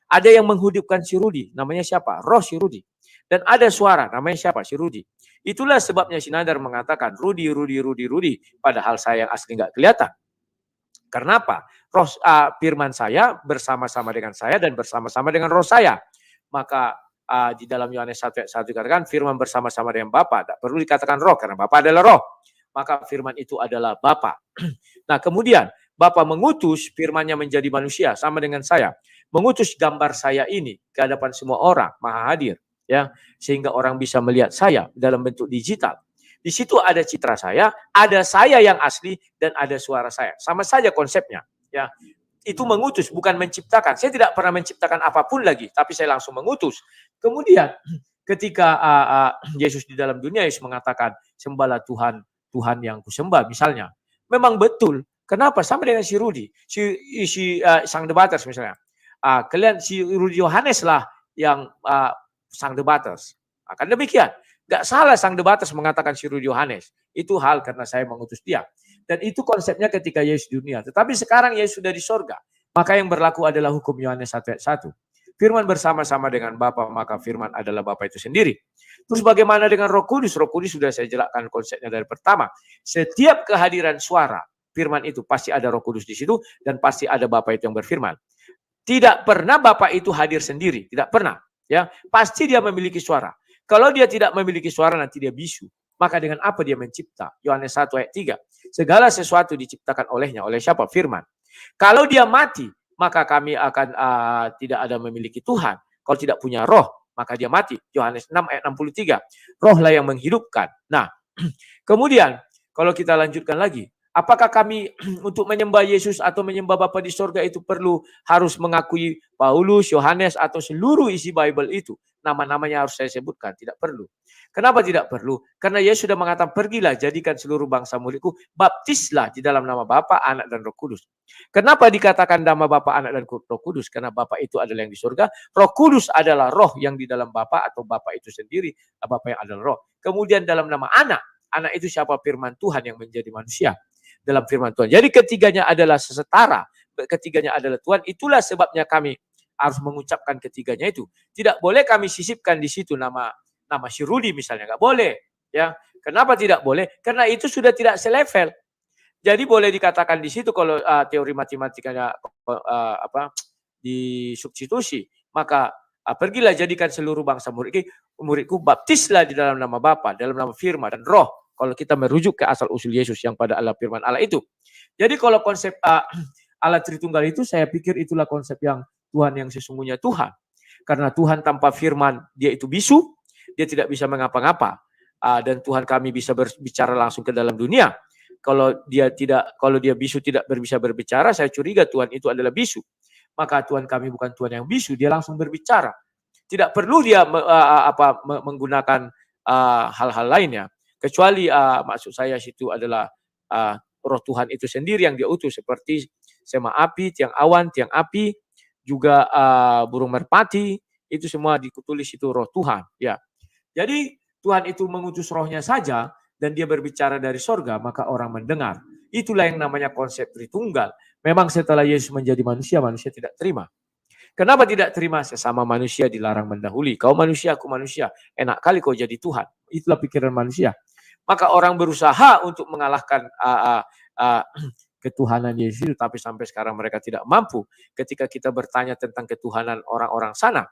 Ada yang menghidupkan si Rudi, namanya siapa? Roh si Rudi. Dan ada suara, namanya siapa? Si Rudi. Itulah sebabnya si Nandar mengatakan, Rudi, padahal saya yang asli nggak kelihatan. Karena apa? Roh firman saya bersama-sama dengan saya dan bersama-sama dengan roh saya. Maka di dalam Yohanes 1 ayat 1 dikatakan firman bersama-sama dengan Bapa. Tak perlu dikatakan roh karena Bapa adalah roh. Maka firman itu adalah Bapa. Nah, kemudian Bapa mengutus firman-Nya menjadi manusia sama dengan saya. Mengutus gambar saya ini ke hadapan semua orang, maha hadir, ya, sehingga orang bisa melihat saya dalam bentuk digital. Di situ ada citra saya, ada saya yang asli dan ada suara saya. Sama saja konsepnya, ya. Itu mengutus, bukan menciptakan. Saya tidak pernah menciptakan apapun lagi, tapi saya langsung mengutus. Kemudian ketika Yesus di dalam dunia, Yesus mengatakan, sembahlah Tuhan, Tuhan yang kusembah misalnya. Memang betul. Kenapa? Sama dengan si Rudi, si sang debaters misalnya. Kalian si Rudi Yohanes lah yang sang debaters. Akan demikian. Gak salah sang debaters mengatakan si Rudi Yohanes. Itu hal karena saya mengutus dia. Dan itu konsepnya ketika Yesus di dunia. Tetapi sekarang Yesus sudah di sorga. Maka yang berlaku adalah hukum Yohanes 1 ayat 1. Firman bersama-sama dengan Bapa, maka firman adalah Bapa itu sendiri. Terus bagaimana dengan Roh Kudus? Roh Kudus sudah saya jelaskan konsepnya dari pertama. Setiap kehadiran suara, firman itu pasti ada Roh Kudus di situ dan pasti ada Bapa itu yang berfirman. Tidak pernah Bapa itu hadir sendiri, tidak pernah, ya. Pasti dia memiliki suara. Kalau dia tidak memiliki suara nanti dia bisu. Maka dengan apa dia mencipta? Yohanes 1 ayat 3. Segala sesuatu diciptakan olehnya. Oleh siapa? Firman. Kalau dia mati, maka kami akan tidak ada memiliki Tuhan. Kalau tidak punya roh, maka dia mati. Yohanes 6 ayat 63. Rohlah yang menghidupkan. Nah, kemudian kalau kita lanjutkan lagi. Apakah kami untuk menyembah Yesus atau menyembah Bapa di sorga itu harus mengakui Paulus, Yohanes atau seluruh isi Bible itu? Nama-namanya harus saya sebutkan, tidak perlu. Kenapa tidak perlu? Karena Yesus sudah mengatakan, pergilah jadikan seluruh bangsa muridku, baptislah di dalam nama Bapa, Anak dan Roh Kudus. Kenapa dikatakan nama Bapa, Anak dan Roh Kudus? Karena Bapa itu adalah yang di surga, Roh Kudus adalah roh yang di dalam Bapa atau Bapa itu sendiri, Bapa yang adalah roh. Kemudian dalam nama Anak, Anak itu siapa? Firman Tuhan yang menjadi manusia. Dalam firman Tuhan. Jadi ketiganya adalah sesetara, ketiganya adalah Tuhan. Itulah sebabnya kami harus mengucapkan ketiganya itu. Tidak boleh kami sisipkan di situ nama si Rudi misalnya, nggak boleh. Ya, kenapa tidak boleh? Karena itu sudah tidak selevel. Jadi boleh dikatakan di situ kalau teori matematikanya disubstitusi, maka pergilah jadikan seluruh bangsa muridku, baptislah di dalam nama Bapa, dalam nama Firman dan Roh. Kalau kita merujuk ke asal usul Yesus yang pada Allah Firman Allah itu. Jadi kalau konsep Allah Tritunggal itu, saya pikir itulah konsep yang Tuhan yang sesungguhnya Tuhan. Karena Tuhan tanpa Firman dia itu bisu, dia tidak bisa mengapa-ngapa. Dan Tuhan kami bisa berbicara langsung ke dalam dunia. Kalau dia bisu tidak bisa berbicara, saya curiga Tuhan itu adalah bisu. Maka Tuhan kami bukan Tuhan yang bisu, dia langsung berbicara. Tidak perlu dia menggunakan hal-hal lainnya. Kecuali maksud saya situ adalah Roh Tuhan itu sendiri yang dia utus, seperti sema api, tiang awan, tiang api, juga burung merpati, itu semua ditulis itu Roh Tuhan. Ya. Jadi Tuhan itu mengutus rohnya saja dan dia berbicara dari sorga, maka orang mendengar. Itulah yang namanya konsep Tritunggal. Memang setelah Yesus menjadi manusia, manusia tidak terima. Kenapa tidak terima? Sesama manusia dilarang mendahului. Kau manusia, aku manusia. Enak kali kau jadi Tuhan. Itulah pikiran manusia. Maka orang berusaha untuk mengalahkan ketuhanan Yesus itu, tapi sampai sekarang mereka tidak mampu. Ketika kita bertanya tentang ketuhanan orang-orang sana,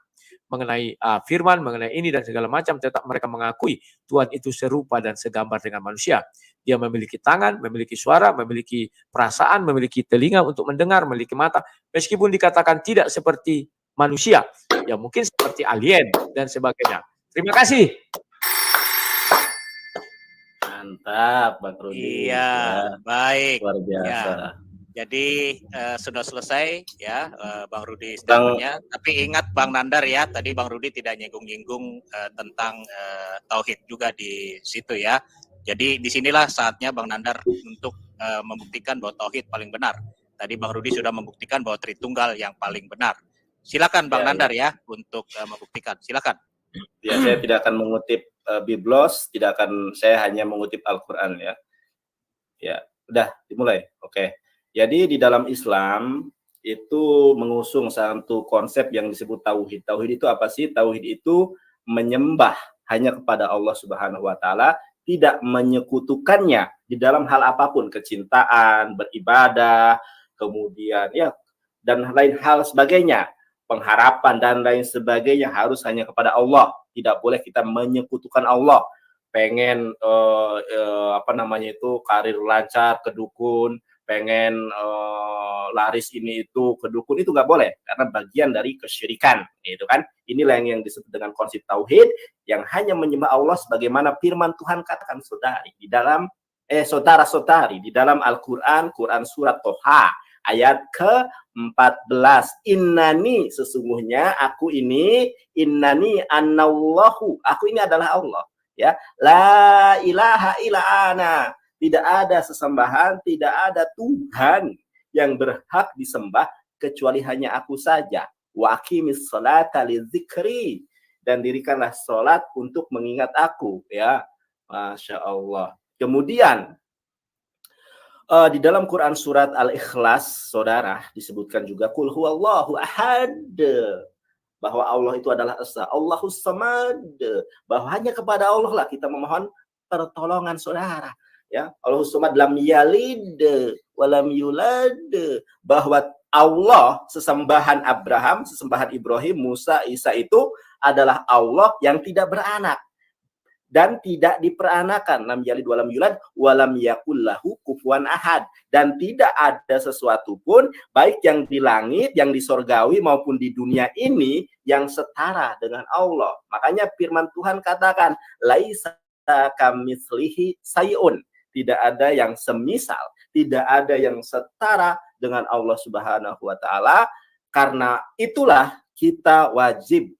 mengenai firman, mengenai ini dan segala macam, tetap mereka mengakui Tuhan itu serupa dan segambar dengan manusia. Dia memiliki tangan, memiliki suara, memiliki perasaan, memiliki telinga untuk mendengar, memiliki mata. Meskipun dikatakan tidak seperti manusia, ya mungkin seperti alien dan sebagainya. Terima kasih. Mantap, Bang Rudi. Iya, ya, baik. Luar biasa. Ya. Jadi sudah selesai ya Bang Rudi statementnya. Tapi ingat Bang Nandar ya, tadi Bang Rudi tidak nyinggung-nyinggung tentang tauhid juga di situ ya. Jadi disinilah saatnya Bang Nandar untuk membuktikan bahwa tauhid paling benar. Tadi Bang Rudi sudah membuktikan bahwa Tritunggal yang paling benar. Silakan Bang Nandar ya untuk membuktikan. Silakan. Ya, saya tidak akan mengutip Biblos, saya hanya mengutip Al-Quran ya. Ya, udah dimulai. Oke. Jadi di dalam Islam itu mengusung satu konsep yang disebut tauhid. Tauhid itu apa sih? Tauhid itu menyembah hanya kepada Allah Subhanahu wa taala, tidak menyekutukannya di dalam hal apapun, kecintaan, beribadah, kemudian ya dan lain hal sebagainya, pengharapan dan lain sebagainya harus hanya kepada Allah. Tidak boleh kita menyekutukan Allah. Pengen karir lancar ke dukun, pengen laris ini itu ke dukun, itu nggak boleh karena bagian dari kesyirikan, itu kan. Inilah yang disebut dengan konsep tauhid, yang hanya menyembah Allah sebagaimana firman Tuhan katakan saudari di dalam saudara-saudari di dalam Al-Qur'an, Quran surat Toha ayat ke-14. Innani, sesungguhnya aku ini, innani annallahu, aku ini adalah Allah ya, la ilaha illa ana, tidak ada sesembahan, tidak ada Tuhan yang berhak disembah kecuali hanya aku saja. Wa aqimis sholata lidzikri, dan dirikanlah salat untuk mengingat aku ya. Masya Allah. Kemudian di dalam Quran surat Al-Ikhlas, saudara, disebutkan juga qul huwallahu ahad, bahwa Allah itu adalah Esa, Allahus Samad, bahwa hanya kepada Allah lah kita memohon pertolongan, saudara. Ya, Allahus Samad lam yalid walam yulad, bahwa Allah, sesembahan Abraham, sesembahan Ibrahim, Musa, Isa itu adalah Allah yang tidak beranak dan tidak diperanakan, lam yalid walam yulad walam yakul lahu kufuwan ahad, dan tidak ada sesuatu pun baik yang di langit, yang di sorgawi maupun di dunia ini yang setara dengan Allah. Makanya firman Tuhan katakan laisa kamitslihi sayun, tidak ada yang semisal, tidak ada yang setara dengan Allah Subhanahu wa taala. Karena itulah kita wajib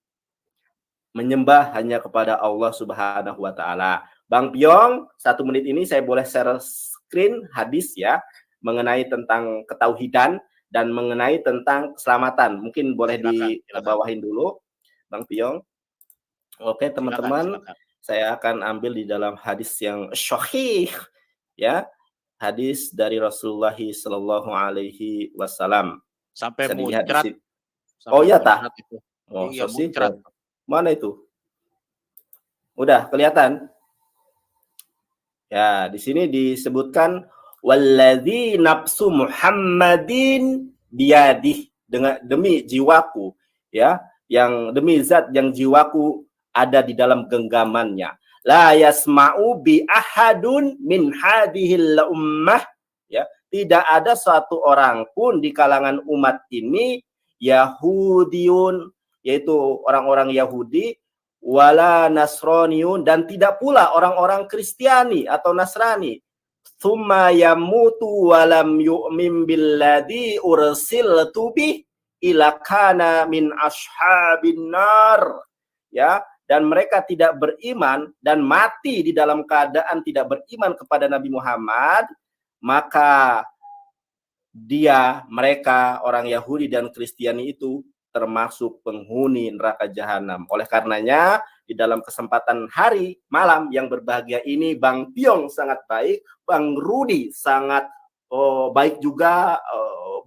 menyembah hanya kepada Allah Subhanahu wa taala. Bang Piong, 1 menit ini saya boleh share screen hadis ya, mengenai tentang ketauhidan dan mengenai tentang keselamatan. Mungkin boleh dibawahin dulu, Bang Piong. Oke, teman-teman, saya akan ambil di dalam hadis yang sahih ya. Hadis dari Rasulullah sallallahu alaihi wasallam. Sampai muncrat. Oh iya tah. Oh, iya, muncrat. Mana itu? Udah kelihatan? Ya, di sini disebutkan Walladzi nafsu Muhammadin biyadih, dengan demi jiwaku, ya, yang demi zat yang jiwaku ada di dalam genggamannya. La yasma'u bi ahadun min hadhil ummah, ya, tidak ada satu orang pun di kalangan umat ini Yahudiyun, yaitu orang-orang Yahudi, wala Nasraniun, dan tidak pula orang-orang Kristiani atau Nasrani, thumma yamutu walam yu'min billadhi ursiltu bih ila kana min ashabin nar, ya, dan mereka tidak beriman dan mati di dalam keadaan tidak beriman kepada Nabi Muhammad, maka mereka orang Yahudi dan Kristiani itu termasuk penghuni neraka jahanam. Oleh karenanya, di dalam kesempatan hari malam yang berbahagia ini, Bang Piong sangat baik, Bang Rudi sangat baik juga,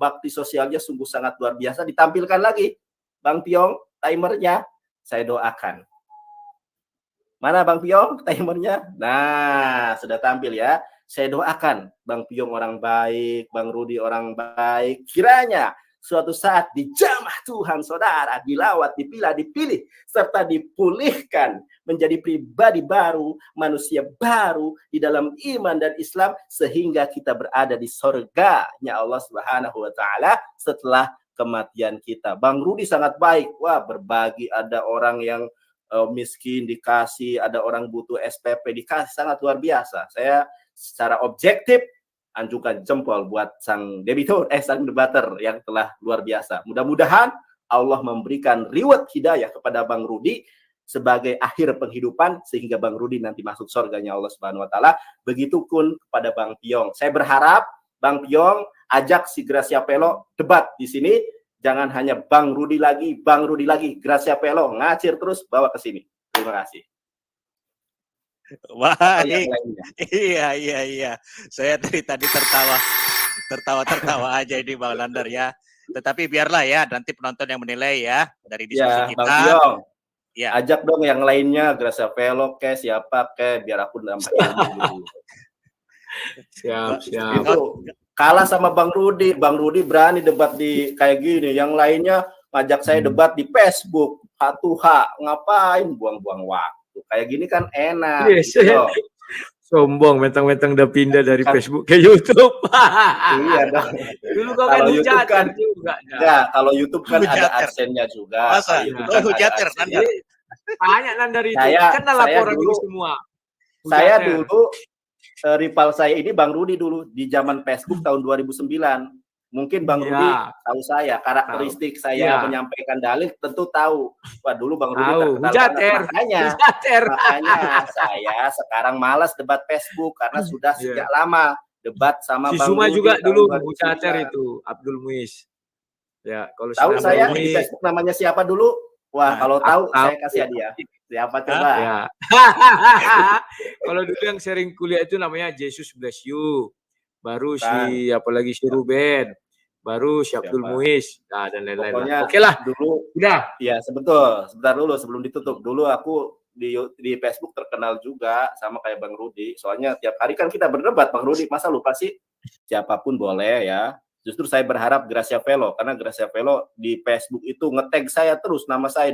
bakti sosialnya sungguh sangat luar biasa. Ditampilkan lagi, Bang Piong, timernya, saya doakan. Mana Bang Piong, timernya? Nah, sudah tampil ya. Saya doakan Bang Piong orang baik, Bang Rudi orang baik. Kiranya suatu saat dijamah Tuhan, saudara, dilawat, dipilih, serta dipulihkan menjadi pribadi baru, manusia baru di dalam iman dan Islam, sehingga kita berada di surganya Allah Subhanahu wa Ta'ala setelah kematian kita. Bang Rudi sangat baik, wah, berbagi, ada orang yang miskin dikasih, ada orang butuh SPP dikasih, sangat luar biasa. Saya secara objektif anjungkan jempol buat sang debitur, sang debater yang telah luar biasa. Mudah-mudahan Allah memberikan reward hidayah kepada Bang Rudi sebagai akhir penghidupan, sehingga Bang Rudi nanti masuk surganya Allah Subhanahu wa Ta'ala. Begitupun kepada Bang Piong. Saya berharap Bang Piong ajak si Gracia Pelo debat di sini. Jangan hanya Bang Rudi lagi, Gracia Pelo ngacir terus bawa ke sini. Terima kasih. Wah, iya. Saya tadi tertawa aja ini Bang Nandar ya. Tetapi biarlah ya, nanti penonton yang menilai ya dari diskusi kita. Bang Piong, ya, ajak dong yang lainnya, Gracia Pelo ke siapa ke, biar aku nambah ilmu dulu. Siap. Itu kalah sama Bang Rudi berani debat di kayak gini. Yang lainnya ngajak saya debat di Facebook, H2H, ngapain buang-buang waktu. Kayak gini kan enak. Yes. Gitu. Sombong, mentang-mentang udah pindah dari Facebook ke YouTube. Iya dong. Dulu kalau YouTube kan juga. Ya, kalau YouTube kan ada AdSense-nya juga. Masa? Hujater, Nandar. Banyak Nandar itu. Kan laporan dulu semua. Saya dulu, rival saya ini Bang Rudi dulu di zaman Facebook tahun 2009. Mungkin Bang Rudi tahu saya, karakteristik saya menyampaikan dalil tentu tahu. Wah, dulu Bang Rudi terkenal. Makanya saya sekarang malas debat Facebook karena sudah sejak lama debat sama si Bang Suma Rudi. Juga dulu Hujater itu, Abdul Muiz. Ya, kalau tahu saya di Facebook namanya siapa dulu? Wah, kalau tahu saya kasih hadiah. Siapa coba? Ya. Kalau dulu yang sering kuliah itu namanya Jesus Bless You. Baru si apalagi si Ruben, baru si Abdul Muiz, nah, dan lain-lain. Oke lah, dulu udah. Ya, sebentar dulu sebelum ditutup. Dulu aku di Facebook terkenal juga sama kayak Bang Rudi. Soalnya tiap hari kan kita berdebat, Bang Rudi, masa lupa sih? Siapapun boleh ya. Justru saya berharap Gracia Pelo, karena Gracia Pelo di Facebook itu nge-tag saya terus, nama saya